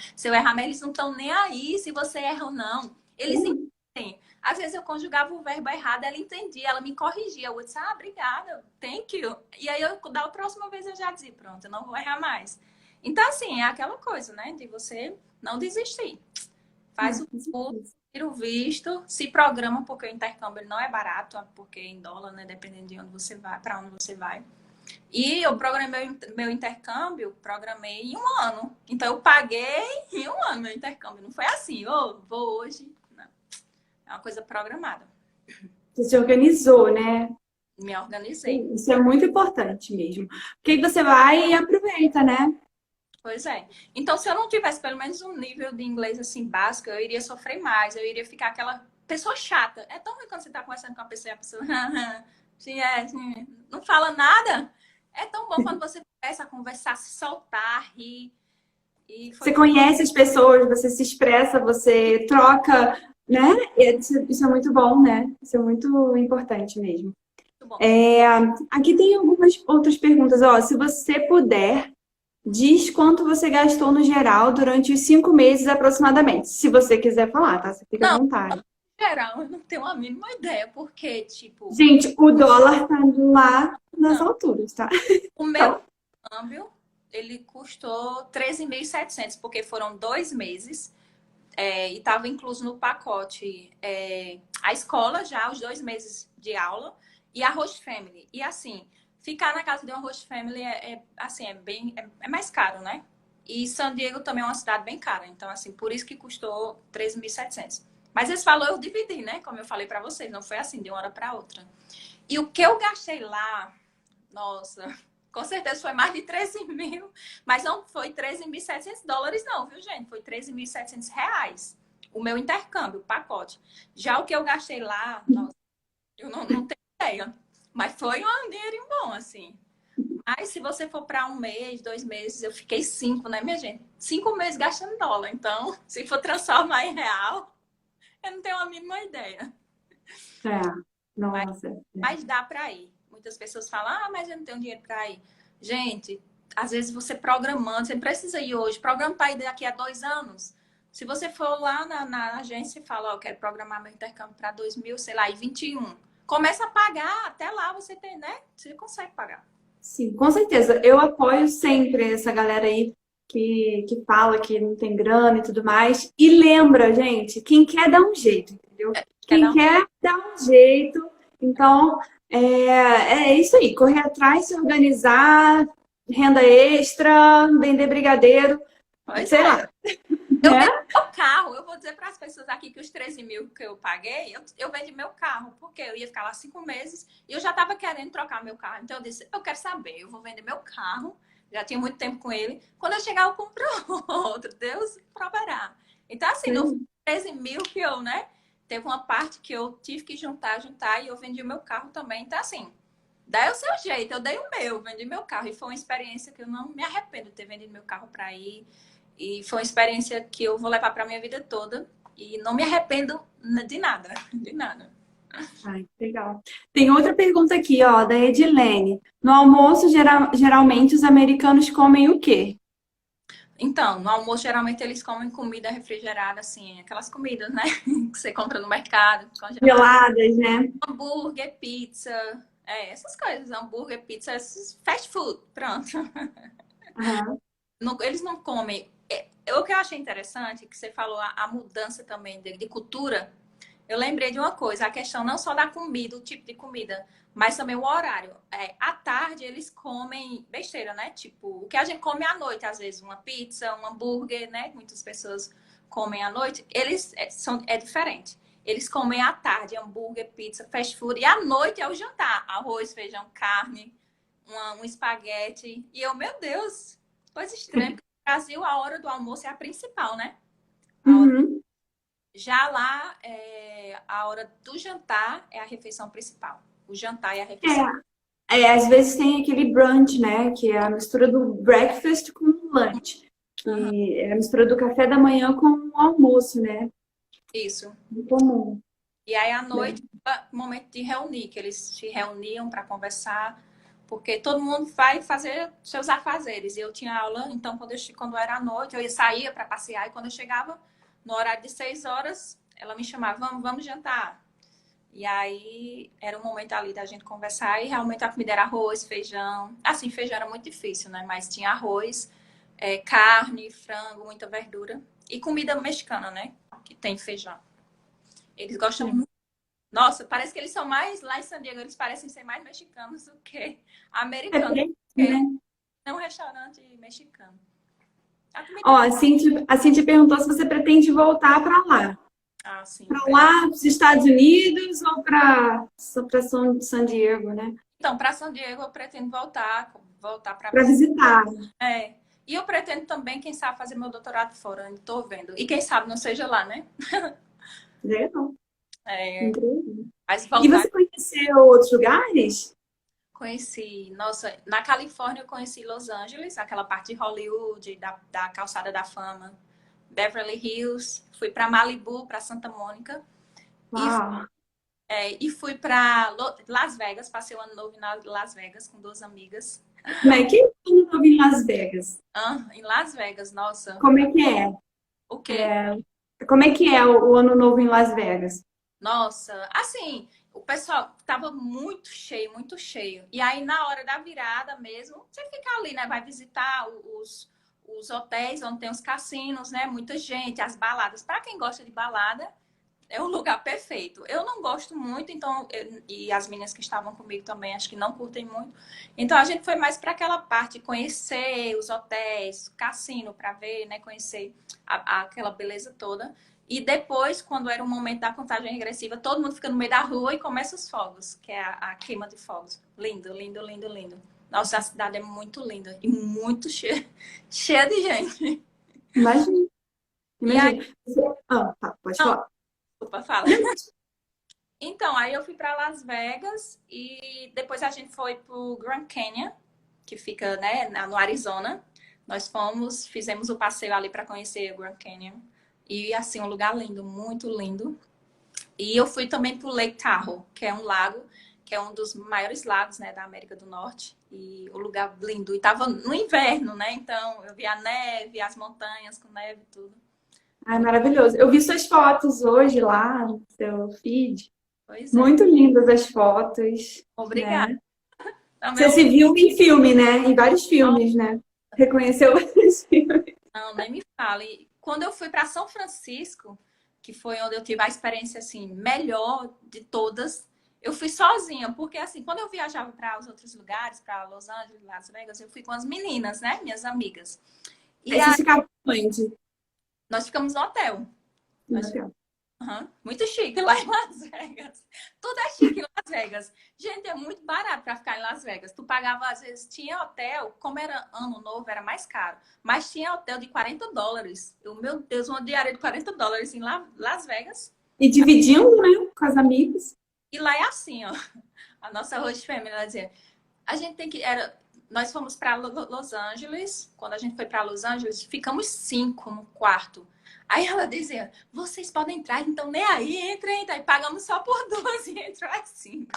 mas eles não estão nem aí se você erra ou não. Eles entendem. Às vezes eu conjugava o verbo errado, ela entendia, ela me corrigia. Eu disse, obrigada, thank you. E aí, da próxima vez eu já dizia, pronto, eu não vou errar mais. Então, assim, é aquela coisa, né, de você não desistir. Faz o Com curso, certeza. tira o visto, se programa, porque o intercâmbio não é barato, porque em dólar, né? Dependendo de onde você vai, para onde você vai. E eu programei meu intercâmbio, programei em um ano. Então eu paguei em um ano meu intercâmbio. Não foi assim, vou hoje. Não. É uma coisa programada. Você se organizou, né? Me organizei. Isso é muito importante mesmo. Porque aí você vai e aproveita, né? Pois é. Então, se eu não tivesse pelo menos um nível de inglês assim básico, eu iria sofrer mais. Eu iria ficar aquela pessoa chata. É tão ruim quando você tá conversando com a pessoa e a pessoa sim, sim, não fala nada. É tão bom quando você começa a conversar, se soltar, rir. E foi Você muito conhece as pessoas, você se expressa, você troca, né? Isso é muito bom, né? Isso é muito importante mesmo. bom. É, aqui tem algumas outras perguntas. Ó, se você puder, diz quanto você gastou no geral durante os 5 meses aproximadamente. Se você quiser falar, tá? Você fica à Não, vontade. em geral, eu não tenho a mínima ideia, porque, tipo, Gente, o dólar tá lá nas não, alturas, tá? o meu Então, câmbio, ele custou 13.700 porque foram 2 meses. E estava incluso no pacote a escola já, os 2 meses de aula, e a host family. E assim, ficar na casa de uma host family assim, é mais caro, né? E San Diego também é uma cidade bem cara. Então, assim, por isso que custou 13.700. Mas esse valor eu dividi, né? Como eu falei para vocês, não foi assim, de uma hora para outra. E o que eu gastei lá, nossa, com certeza foi mais de 13 mil, mas não foi 13.700 dólares, não, viu, gente? Foi 13.700 reais o meu intercâmbio, o pacote. Já o que eu gastei lá, nossa, eu não tenho ideia, mas foi um dinheirinho bom, assim. Mas se você for para um mês, 2 meses, eu fiquei 5, né, minha gente? 5 meses gastando dólar. Então, se for transformar em real, eu não tenho a mínima ideia. é, Mas, nossa. mas dá para ir. Muitas pessoas falam, mas eu não tenho dinheiro para ir. Gente, às vezes você programando, você precisa ir hoje, programa para ir daqui a 2 anos. Se você for lá na agência e fala, eu quero programar meu intercâmbio para 2000, sei lá, e 21. Começa a pagar, até lá você tem, né? Você consegue pagar. Sim, com certeza. Eu apoio sempre essa galera aí que fala que não tem grana e tudo mais. E lembra, gente, quem quer dá um jeito, entendeu? Quer Quem dar um... quer dá um jeito. Então, é isso aí. Correr atrás, se organizar, renda extra, vender brigadeiro, Pois sei é. lá, Eu né? vendi meu carro. Eu vou dizer para as pessoas aqui que os 13 mil que eu paguei, eu vendi meu carro, porque eu ia ficar lá 5 meses e eu já estava querendo trocar meu carro. Então eu disse, eu quero saber, eu vou vender meu carro. Já tinha muito tempo com ele. Quando eu chegar, eu compro outro. Deus proverá. Então, assim, não foi 13 mil que eu, né? Teve uma parte que eu tive que juntar, e eu vendi o meu carro também. Então, assim, dá o seu jeito. Eu dei o meu, vendi meu carro. E foi uma experiência que eu não me arrependo de ter vendido meu carro para ir. E foi uma experiência que eu vou levar para minha vida toda. E não me arrependo de nada, de nada. Ai, que legal. Tem outra pergunta aqui, ó, da Edilene. No almoço, geralmente, os americanos comem o quê? Então, no almoço, geralmente eles comem comida refrigerada, assim, aquelas comidas, né? Que você compra no mercado, congelada. Geladas, né? Hambúrguer, pizza, essas coisas. Hambúrguer, pizza, esses fast food, pronto. Aham. Eles não comem. O que eu achei interessante, que você falou, a mudança também de cultura. Eu lembrei de uma coisa, a questão não só da comida, o tipo de comida, mas também o horário. À tarde eles comem besteira, né? Tipo, o que a gente come à noite, às vezes, uma pizza, um hambúrguer, né? Muitas pessoas comem à noite. Eles é diferente. Eles comem à tarde hambúrguer, pizza, fast food. E à noite é o jantar. Arroz, feijão, carne, um espaguete. E eu, meu Deus, coisa estranha. Porque no Brasil, a hora do almoço é a principal, né? Uhum. Já lá, a hora do jantar é a refeição principal. O jantar é a refeição. Às vezes tem aquele brunch, né? Que é a mistura do breakfast com o lunch. Aham, Que é a mistura do café da manhã com o almoço, né? isso. Muito comum. E aí, à Bem, noite, momento de reunir, que eles se reuniam para conversar, porque todo mundo vai fazer seus afazeres. E eu tinha aula, então, quando era à noite, eu saía para passear, e quando eu chegava no horário de 6 horas, ela me chamava, vamos jantar. E aí era um momento ali da gente conversar e realmente a comida era arroz, feijão. Assim, feijão era muito difícil, né? Mas tinha arroz, carne, frango, muita verdura. E comida mexicana, né? Que tem feijão. Eles gostam sim. muito. Nossa, parece que eles são mais, lá em San Diego, eles parecem ser mais mexicanos do que É americanos. bem, né? Porque é um restaurante mexicano. A comida. Ó, a Cintia perguntou se você pretende voltar para lá. Ah, sim. Para lá, para os Estados Unidos ou para San Diego, né? Então, para San Diego eu pretendo voltar para Para visitar. visitar. É. E eu pretendo também, quem sabe, fazer meu doutorado fora, ainda estou vendo. E quem sabe não seja lá, né? Legal. É, Incrível. mas E voltar, você conheceu outros lugares? conheci. Nossa, na Califórnia eu conheci Los Angeles, aquela parte de Hollywood, da Calçada da Fama, Beverly Hills. Fui para Malibu, para Santa Mônica. E, Uau. e fui para Las Vegas, passei o ano novo em Las Vegas com duas amigas. Como é que é o novo em Las Vegas? Em Las Vegas, nossa. Como é que é? O quê? Como é que é o ano novo em Las Vegas? Nossa, assim, o pessoal tava muito cheio, muito cheio. E aí, na hora da virada mesmo, você fica ali, né? Vai visitar os hotéis onde tem os cassinos, né? Muita gente, as baladas. Para quem gosta de balada, é o lugar perfeito. Eu não gosto muito, então, e as meninas que estavam comigo também, acho que não curtem muito. Então, a gente foi mais para aquela parte, conhecer os hotéis, cassino, para ver, né? Conhecer aquela beleza toda. E depois, quando era o momento da contagem regressiva, todo mundo fica no meio da rua e começa os fogos, que é a queima de fogos. Lindo, lindo, lindo, lindo. Nossa, a cidade é muito linda e muito cheia, cheia de gente. Imagina, E aí, imagina. Tá, pode não, falar. desculpa, fala. Então, aí eu fui para Las Vegas e depois a gente foi pro Grand Canyon, que fica, né, no Arizona. Nós fomos, fizemos o passeio ali para conhecer o Grand Canyon. E assim, um lugar lindo, muito lindo. E eu fui também pro Lake Tahoe, que é um lago, que é um dos maiores lagos, né, da América do Norte. E o lugar lindo. E tava no inverno, né? Então eu vi a neve, as montanhas com neve e tudo. Ai, maravilhoso. Eu vi suas fotos hoje lá no seu feed. Pois é. Muito lindas as fotos, Obrigada. né? Também Você se viu em filme, né? Em vários filmes, né? Reconheceu vários filmes. não, nem me fale. Quando eu fui para São Francisco, que foi onde eu tive a experiência assim melhor de todas, eu fui sozinha, porque assim, quando eu viajava para os outros lugares, para Los Angeles, Las Vegas, eu fui com as meninas, né, minhas amigas. E Aí aí vocês ficavam onde? nós ficamos no hotel. Nós Legal. Muito chique lá em Las Vegas. Tudo é chique em Las Vegas. Gente, é muito barato para ficar em Las Vegas. Tu pagava, às vezes, tinha hotel, como era ano novo, era mais caro. Mas tinha hotel de US$ 40. Eu, meu Deus, uma diária de US$ 40 em Las Vegas. E dividindo, né? Com as amigas. E lá é assim, ó. A nossa host family, ela dizia, a gente tem que. Nós fomos para Los Angeles. Quando a gente foi para Los Angeles, ficamos 5 no quarto. Aí ela dizia, vocês podem entrar, então nem aí, entrem. Aí pagamos só por duas e entrou as 5.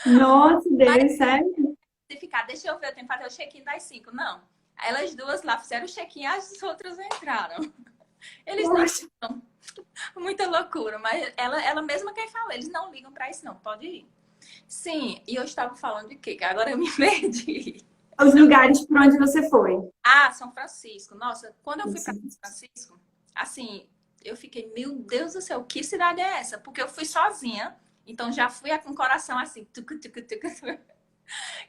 Nossa, Aí Deus, sério? se ficar, deixa eu ver, eu tenho que fazer o check-in das 5. Não. Aí elas duas lá fizeram o check-in, as outras entraram. Eles não. Poxa. Muita loucura, mas ela mesma quem fala, eles não ligam para isso, não. Pode ir. Sim, e eu estava falando de quê? Que agora eu me perdi. Os lugares por onde você foi. Ah, São Francisco. Nossa, quando eu fui para Assim. São Francisco, assim, eu fiquei, meu Deus do céu, que cidade é essa? Porque eu fui sozinha, então já fui com o coração assim, tucu, tucu, tucu, tucu.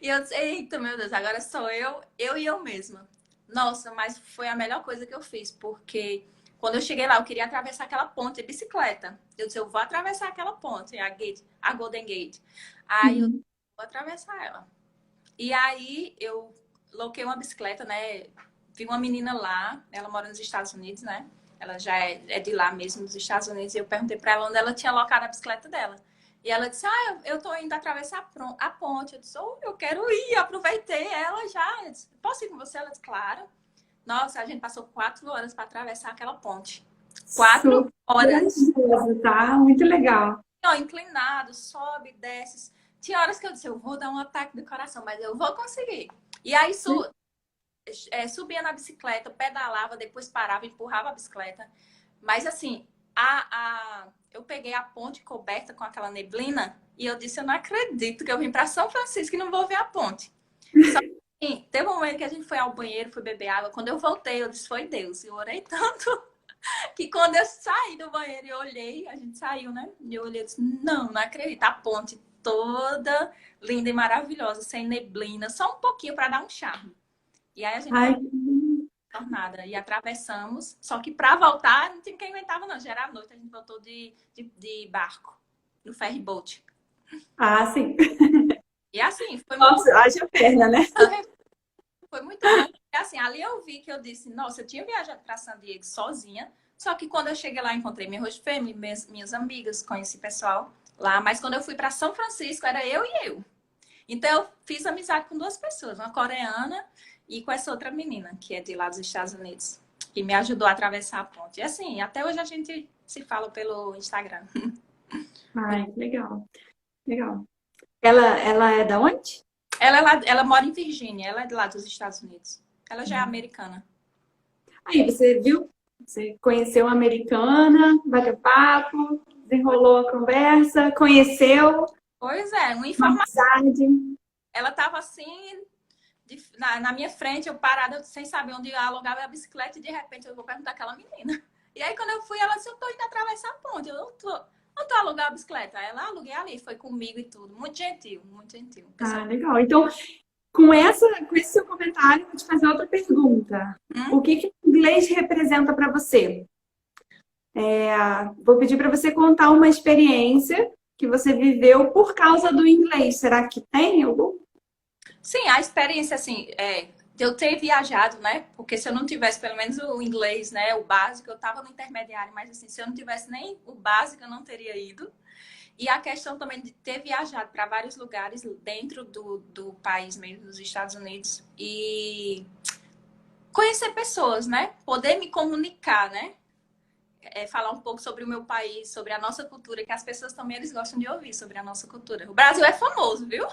E eu disse, eita, meu Deus, agora sou eu e eu mesma. Nossa, mas foi a melhor coisa que eu fiz, porque quando eu cheguei lá, eu queria atravessar aquela ponte de bicicleta. Eu disse, eu vou atravessar aquela ponte, a Golden Gate. Aí eu Uhum. vou atravessar ela. E aí eu loquei uma bicicleta, né? Vi uma menina lá, ela mora nos Estados Unidos, né? Ela já é de lá mesmo, dos Estados Unidos. E eu perguntei pra ela onde ela tinha locado a bicicleta dela. E ela disse, eu tô indo atravessar a ponte. Eu disse, eu quero ir, aproveitei ela já. Eu disse, posso ir com você? Ela disse, claro. Nossa, a gente passou 4 horas para atravessar aquela ponte. Quatro Super horas. corajoso, tá? Muito legal. Ó, inclinado, sobe, desce. Tinha horas que eu disse, eu vou dar um ataque do coração, mas eu vou conseguir. E aí subia na bicicleta, pedalava, depois parava, empurrava a bicicleta. Mas assim, eu peguei a ponte coberta com aquela neblina e eu disse, eu não acredito que eu vim para São Francisco e não vou ver a ponte. Só que assim, teve um momento que a gente foi ao banheiro, fui beber água. Quando eu voltei, eu disse, foi Deus. Eu orei tanto que quando eu saí do banheiro e olhei, a gente saiu, né? E eu olhei e disse, não acredito. A ponte toda linda e maravilhosa, sem neblina, só um pouquinho para dar um charme. E aí a gente Ai, jornada e atravessamos. Só que para voltar, não tinha quem aguentava, não. Já era noite, a gente voltou de barco, no ferry boat. ah, sim. E assim, foi muito, Nossa, haja perna, né? foi muito bom. E assim, ali eu vi que eu disse, nossa, eu tinha viajado para San Diego sozinha. Só que quando eu cheguei lá, encontrei minha host family, minhas amigas, conheci pessoal lá. Mas quando eu fui para São Francisco, era eu e eu. Então eu fiz amizade com duas pessoas, uma coreana e com essa outra menina, que é de lá dos Estados Unidos, que me ajudou a atravessar a ponte. E assim, até hoje a gente se fala pelo Instagram. Ai, que legal. Legal. Ela é da onde? Ela mora em Virgínia, ela é de lá dos Estados Unidos. Ela já é americana. Aí, você viu? Você conheceu a americana, bateu papo, desenrolou a conversa, conheceu, Pois é, uma uma informação. amizade. Ela estava assim, na minha frente, eu parada sem saber onde eu alugava a bicicleta e de repente eu vou perguntar àquela menina. E aí quando eu fui, ela disse, eu tô indo atravessar a ponte, eu não tô. Onde tu alugou a bicicleta? Ela aluguei ali, foi comigo e tudo. Muito gentil, muito gentil. Ah, Pessoal, legal. Então, com esse seu comentário, eu vou te fazer outra pergunta. O que que o inglês representa para você? Vou pedir para você contar uma experiência que você viveu por causa do inglês. Será que tem algum? sim, a experiência, assim, de eu ter viajado, né? Porque se eu não tivesse pelo menos o inglês, né? O básico, eu tava no intermediário, mas assim, se eu não tivesse nem o básico, eu não teria ido. E a questão também de ter viajado para vários lugares dentro do país mesmo, dos Estados Unidos, e conhecer pessoas, né? Poder me comunicar, né? Falar um pouco sobre o meu país, sobre a nossa cultura, que as pessoas também eles gostam de ouvir sobre a nossa cultura. O Brasil é famoso, viu?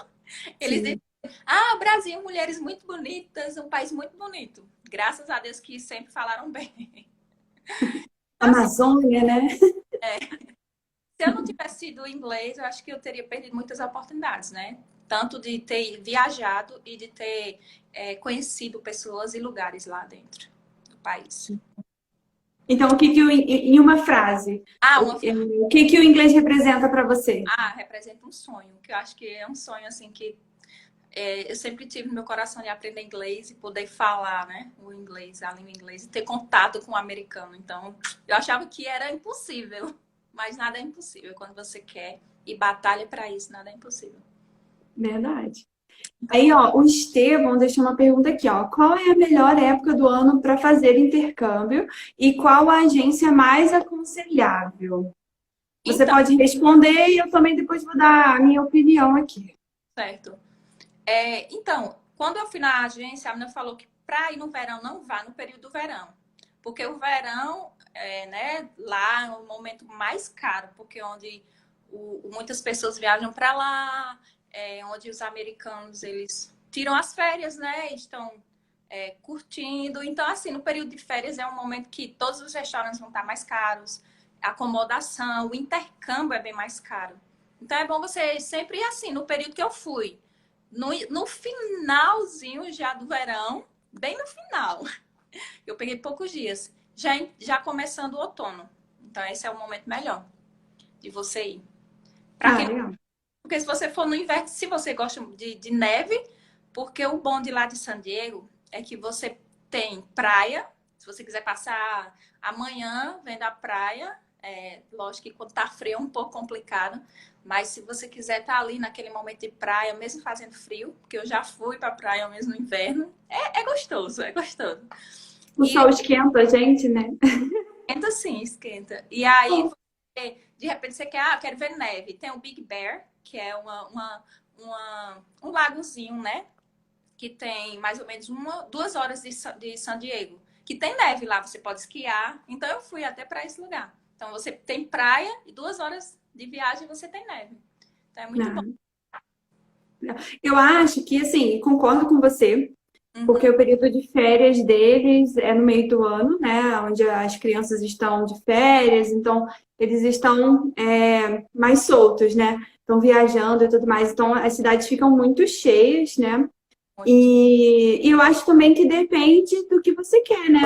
Eles dizem, Sim. Brasil, mulheres muito bonitas, um país muito bonito. Graças a Deus que sempre falaram bem. Então, assim, Amazônia, né? se eu não tivesse sido inglês, eu acho que eu teria perdido muitas oportunidades, né? Tanto de ter viajado e de ter conhecido pessoas e lugares lá dentro do país. Então, em uma frase, Uma frase. o que que o inglês representa para você? Representa um sonho, que eu acho que é um sonho assim que eu sempre tive no meu coração de aprender inglês e poder falar, né, o inglês, a língua inglesa, e ter contato com o americano. Então, eu achava que era impossível, mas nada é impossível quando você quer e batalha para isso, nada é impossível. Verdade. Aí, ó, o Estevão deixou uma pergunta aqui, ó. Qual é a melhor época do ano para fazer intercâmbio e qual a agência mais aconselhável? Você Então, pode responder e eu também depois vou dar a minha opinião aqui. certo. Então, quando eu fui na agência, a menina falou que para ir no verão não vá no período do verão, porque o verão, né, lá é o momento mais caro, porque onde muitas pessoas viajam para lá, onde os americanos eles tiram as férias, né, estão curtindo. Então, assim, no período de férias é um momento que todos os restaurantes vão estar mais caros, a acomodação, o intercâmbio é bem mais caro. Então, é bom você sempre ir assim, no período que eu fui. No finalzinho já do verão, bem no final. Eu peguei poucos dias. Já começando o outono. Então, esse é o momento melhor de você ir. Pra Ah, quem... legal. Porque se você for no inverno, se você gosta de neve, porque o bom de lá de San Diego é que você tem praia. Se você quiser passar amanhã vendo a praia, lógico que quando tá frio é um pouco complicado. Mas se você quiser estar ali naquele momento de praia, mesmo fazendo frio, porque eu já fui pra praia mesmo no inverno, é gostoso, é gostoso. O E sol esquenta a gente, né? esquenta sim, esquenta. E aí, de repente, você quer, quero ver neve. Tem o Big Bear, que é um lagozinho, né? Que tem mais ou menos 2 horas de San Diego. Que tem neve lá, você pode esquiar. Então, eu fui até para esse lugar. Então, você tem praia e 2 horas de viagem você tem neve. Então, é muito bom. Ah, eu acho que, assim, concordo com você, porque Uhum. o período de férias deles é no meio do ano, né? Onde as crianças estão de férias, então eles estão mais soltos, né? Estão viajando e tudo mais. Então as cidades ficam muito cheias, né? Muito. E eu acho também que depende do que você quer, né?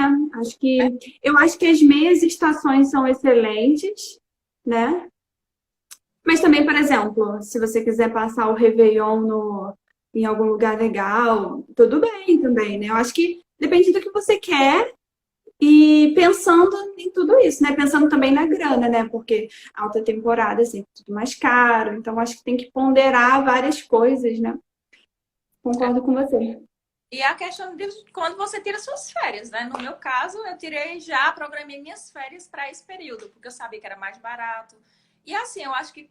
Eu acho que as meias estações são excelentes, né? Mas também, por exemplo, se você quiser passar o Réveillon em algum lugar legal, tudo bem também, né? Eu acho que depende do que você quer e pensando em tudo isso, né? Pensando também na grana, né? Porque alta temporada é sempre tudo mais caro, então acho que tem que ponderar várias coisas, né? Concordo com você. E a questão de quando você tira suas férias, né? No meu caso, eu tirei já, programei minhas férias para esse período, porque eu sabia que era mais barato. E assim, eu acho que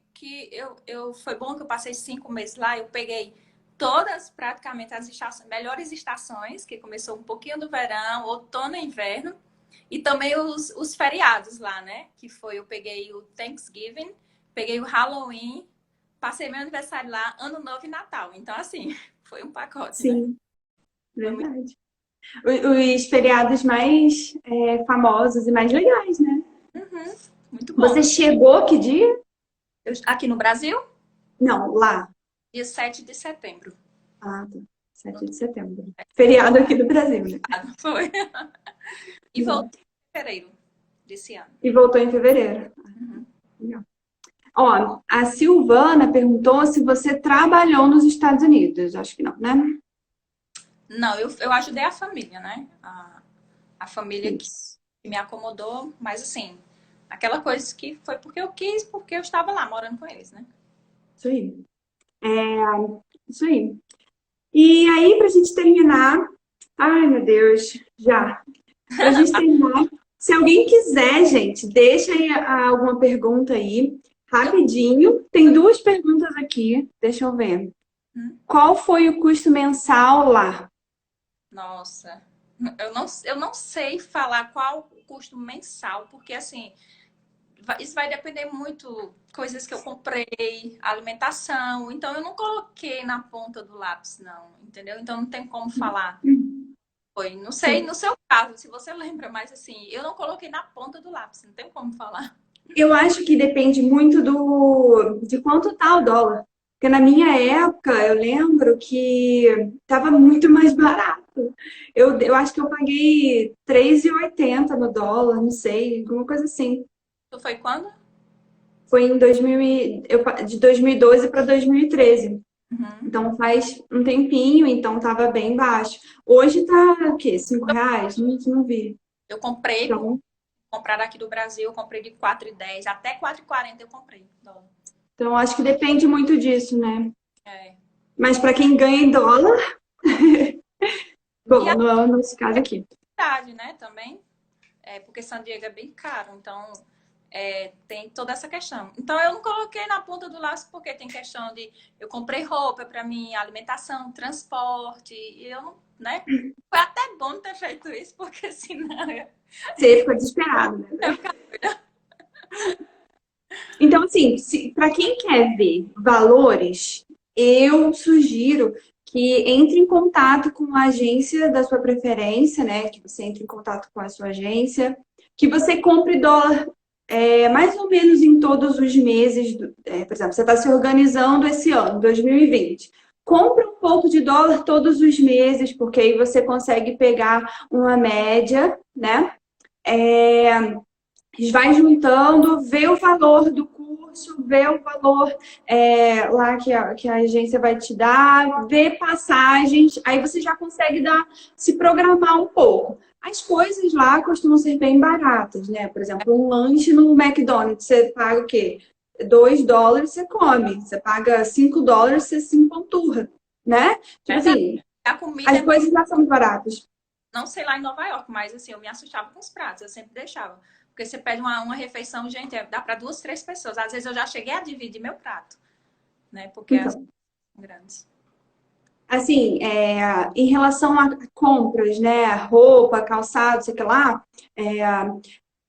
foi bom que eu passei 5 meses lá, eu peguei todas praticamente as melhores estações, que começou um pouquinho do verão, outono e inverno, e também os feriados lá, né? Eu peguei o Thanksgiving, peguei o Halloween, passei meu aniversário lá, Ano Novo e Natal. Então, assim, foi um pacote, né? Sim, Foi muito verdade. Os feriados mais famosos e mais legais, né? Uhum, muito bom. Você chegou que dia? Aqui no Brasil, Não, lá. dia 7 de setembro. Ah, tá. No 7 de setembro. Feriado aqui no Brasil, né? ano, foi. E Legal. voltei em fevereiro desse ano. E voltou em fevereiro. Uhum. Legal. Ó, a Silvana perguntou se você trabalhou nos Estados Unidos. Acho que não, né? Não, eu ajudei a família, né? A família que Isso. me acomodou, mas assim, aquela coisa que foi porque eu quis, porque eu estava lá morando com eles, né? Isso aí. Isso aí. E aí, pra gente terminar. Ai, meu Deus, já. Pra gente terminar, se alguém quiser, gente, deixa aí alguma pergunta aí, Eu, rapidinho. Tem duas perguntas aqui, deixa eu ver. hum, Qual foi o custo mensal lá? nossa, eu não sei falar qual o custo mensal, porque assim, isso vai depender muito coisas que eu comprei, alimentação. Então eu não coloquei na ponta do lápis, não, entendeu? Então não tem como falar. Foi, não sei, Sim. no seu caso, se você lembra, mas assim, eu não coloquei na ponta do lápis, não tem como falar. Eu acho que depende muito de quanto tá o dólar. Porque na minha época, eu lembro que estava muito mais barato. Eu acho que eu paguei 3,80 no dólar, não sei, alguma coisa assim. Tu foi quando? Foi em 2000 de 2012 para 2013. Uhum. Então faz um tempinho, então estava bem baixo. Hoje tá o quê? R$ 5? Não vi. Eu comprei, por Então, comprar aqui do Brasil, eu comprei de 4,10 até 4,40 eu comprei. Dólar. então acho que depende muito disso, né? É. Mas para quem ganha em dólar, E bom, a não é o nosso caso aqui. cidade, né, também. Porque San Diego é bem caro, então tem toda essa questão. Então eu não coloquei na ponta do laço porque tem questão de eu comprei roupa para mim, alimentação, transporte, e eu não, né? Foi até bom ter feito isso, porque senão Você ficou desesperado, né? eu ficava... Então, assim, para quem quer ver valores, eu sugiro que entre em contato com a agência da sua preferência, né? Que você entre em contato com a sua agência, que você compre dólar mais ou menos em todos os meses. Por exemplo, você está se organizando esse ano, 2020. compra um pouco de dólar todos os meses, porque aí você consegue pegar uma média, né? É, vai juntando, vê o valor do curso, vê o valor lá que a agência vai te dar, vê passagens, aí você já consegue se programar um pouco. As coisas lá costumam ser bem baratas, né? Por exemplo, um lanche no McDonald's, você paga o quê? US$ 2 você come. Você paga US$ 5, você se empanturra, né? Tipo Verdade. assim, A comida as é coisas já são baratas. não sei lá em Nova York, mas assim, eu me assustava com os pratos, eu sempre deixava. Porque você pede uma refeição, gente, dá para duas, três pessoas. Às vezes eu já cheguei a dividir meu prato, né? Porque as Então, são grandes. assim, em relação a compras, né? Roupa, calçado, sei lá, é,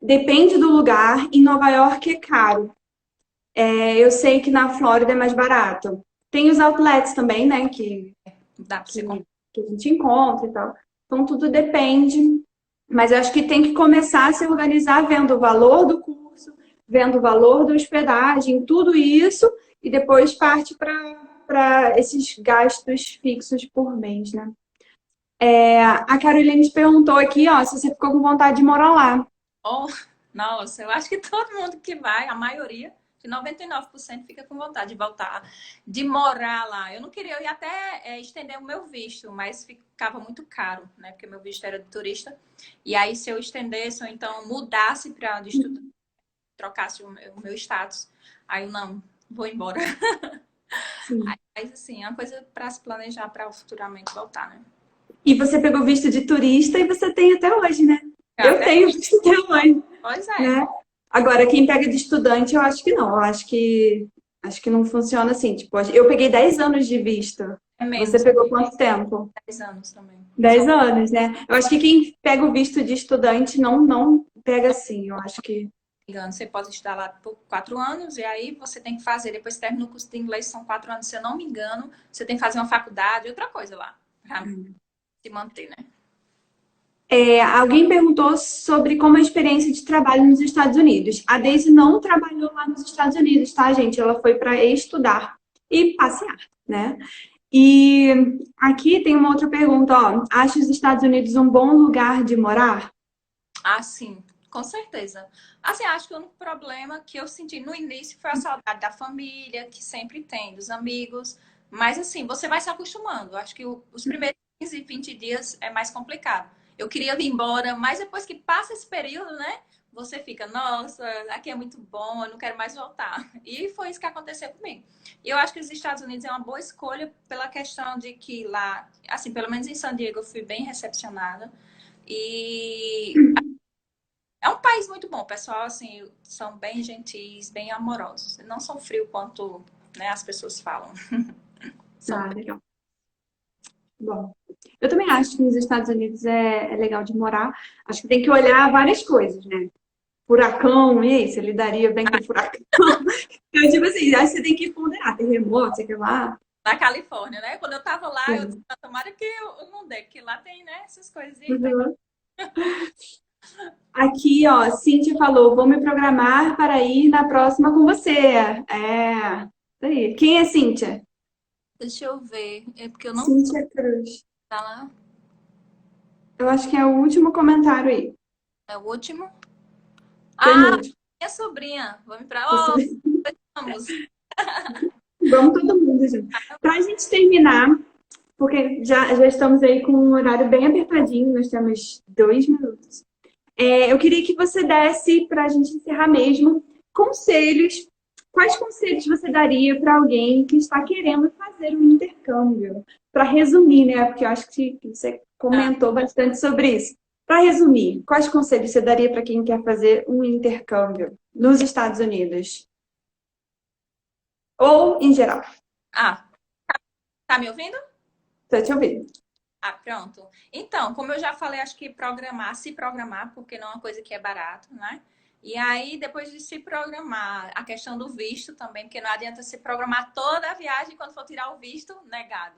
depende do lugar. Em Nova York é caro. Eu sei que na Flórida é mais barato. Tem os outlets também, né? Dá para você comprar. Que a gente encontra e tal. Então, tudo depende. Mas eu acho que tem que começar a se organizar vendo o valor do curso, vendo o valor da hospedagem, tudo isso, e depois parte para esses gastos fixos por mês, né? A Caroline te perguntou aqui, ó, se você ficou com vontade de morar lá. Oh, nossa, eu acho que todo mundo que vai, a maioria, de 99% fica com vontade de voltar, de morar lá. Eu não queria, eu ia até estender o meu visto, mas ficava muito caro, né? Porque meu visto era de turista. E aí, se eu estendesse ou então mudasse para de estudante, trocasse o meu status, aí eu não, vou embora. Sim. Mas assim, é uma coisa para se planejar para futuramente voltar, né? E você pegou visto de turista e você tem até hoje, né? Eu Até, tenho visto até hoje, pois é, né? Agora, quem pega de estudante, eu acho que não. Eu acho que não funciona assim. Tipo, eu peguei 10 anos de visto. é Você menos, pegou quanto tempo? 10 anos também. Só 10 anos, né? Eu acho que quem pega o visto de estudante não pega assim. Eu acho que. engano, você pode estudar lá por 4 anos e aí você tem que fazer, depois que termina o curso de inglês, são 4 anos, se eu não me engano, você tem que fazer uma faculdade, outra coisa lá, pra se manter, né? Alguém perguntou sobre como é a experiência de trabalho nos Estados Unidos. A Daisy não trabalhou lá nos Estados Unidos, tá, gente? Ela foi para estudar e passear, né? E aqui tem uma outra pergunta, ó. Acha os Estados Unidos um bom lugar de morar? Ah, sim, com certeza. Assim, acho que o único problema que eu senti no início foi a saudade da família, que sempre tem, dos amigos, mas assim, você vai se acostumando. Acho que os primeiros 15, 20 dias é mais complicado. Eu queria vir embora, mas depois que passa esse período, né? Você fica, nossa, aqui é muito bom, eu não quero mais voltar. E foi isso que aconteceu comigo. E eu acho que os Estados Unidos é uma boa escolha pela questão de que lá, assim, pelo menos em San Diego, eu fui bem recepcionada. E é um país muito bom, o pessoal, assim, são bem gentis, bem amorosos. Não são frios quanto, né, as pessoas falam. São Ah, legal. Bom, eu também acho que nos Estados Unidos é legal de morar. Acho que tem que olhar várias coisas, né? Furacão, e aí, você lidaria bem com furacão? Eu, tipo assim, acho que você tem que ponderar. Terremoto, sei lá. na Califórnia, né? Quando eu tava lá, eu disse, Sim. "Ah, tomara que eu não dê, porque lá tem, né, essas coisas. Uhum. Aqui, ó, Cíntia falou, vou me programar para ir na próxima com você. Isso aí. Quem é Cíntia? Deixa eu ver, é porque eu não tô Cíntia Cruz. lá. Eu acho que é o último comentário aí. É o último. Ah, Penúltimo. minha sobrinha. Vamos pra. Isso. Oh, vamos. Vamos todo mundo junto. Para a gente terminar, porque já estamos aí com um horário bem apertadinho, nós temos 2 minutos. Eu queria que você desse, para a gente encerrar mesmo, conselhos. Quais conselhos você daria para alguém que está querendo fazer um intercâmbio? Para resumir, né? Porque eu acho que você Ah, comentou bastante sobre isso. Para resumir, quais conselhos você daria para quem quer fazer um intercâmbio nos Estados Unidos? Ou em geral? ah, tá me ouvindo? Estou te ouvindo. Ah, pronto. Então, como eu já falei, acho que programar, se programar, porque não é uma coisa que é barato, né? E aí, depois de se programar, a questão do visto também, porque não adianta se programar toda a viagem quando for tirar o visto, negado.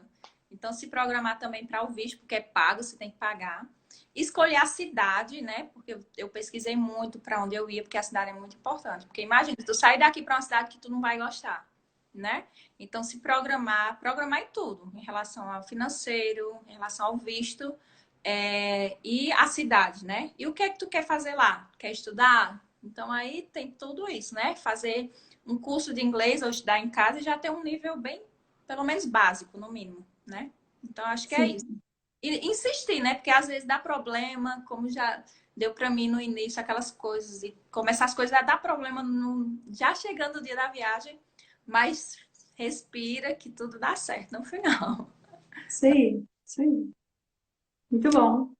Então, se programar também para o visto, porque é pago, você tem que pagar. Escolher a cidade, né? Porque eu pesquisei muito para onde eu ia, porque a cidade é muito importante. Porque imagina, tu sair daqui para uma cidade que tu não vai gostar. né? Então, se programar em tudo, em relação ao financeiro, em relação ao visto, e a cidade, né? E o que é que tu quer fazer lá? Quer estudar? Então, aí tem tudo isso, né? Fazer um curso de inglês ou estudar em casa e já ter um nível bem, pelo menos básico, no mínimo, né? Então, acho que é isso. Sim. E insistir, né? Porque às vezes dá problema, como já deu para mim no início, aquelas coisas, e começar as coisas a dar problema já chegando o dia da viagem, mas respira que tudo dá certo no final. Isso aí. Isso aí. Muito bom.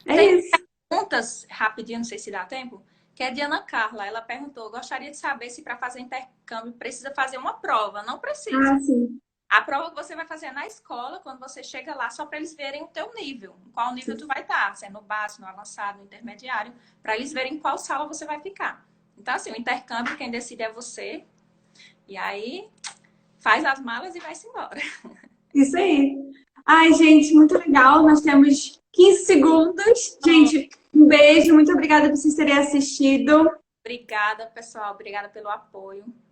É Tem isso. perguntas rapidinho, não sei se dá tempo, que é de Ana Carla. Ela perguntou: gostaria de saber se para fazer intercâmbio precisa fazer uma prova. Não precisa. Ah, sim. A prova que você vai fazer é na escola, quando você chega lá, só para eles verem o teu nível, em qual nível tu Sim. vai estar, se é no básico, no avançado, no intermediário, para eles verem em qual sala você vai ficar. Então, assim, o intercâmbio, quem decide é você, e aí faz as malas e vai-se embora. Isso aí. Ai, gente, muito legal. Nós temos 15 segundos. Gente, um beijo. Muito obrigada por vocês terem assistido. Obrigada, pessoal, obrigada pelo apoio.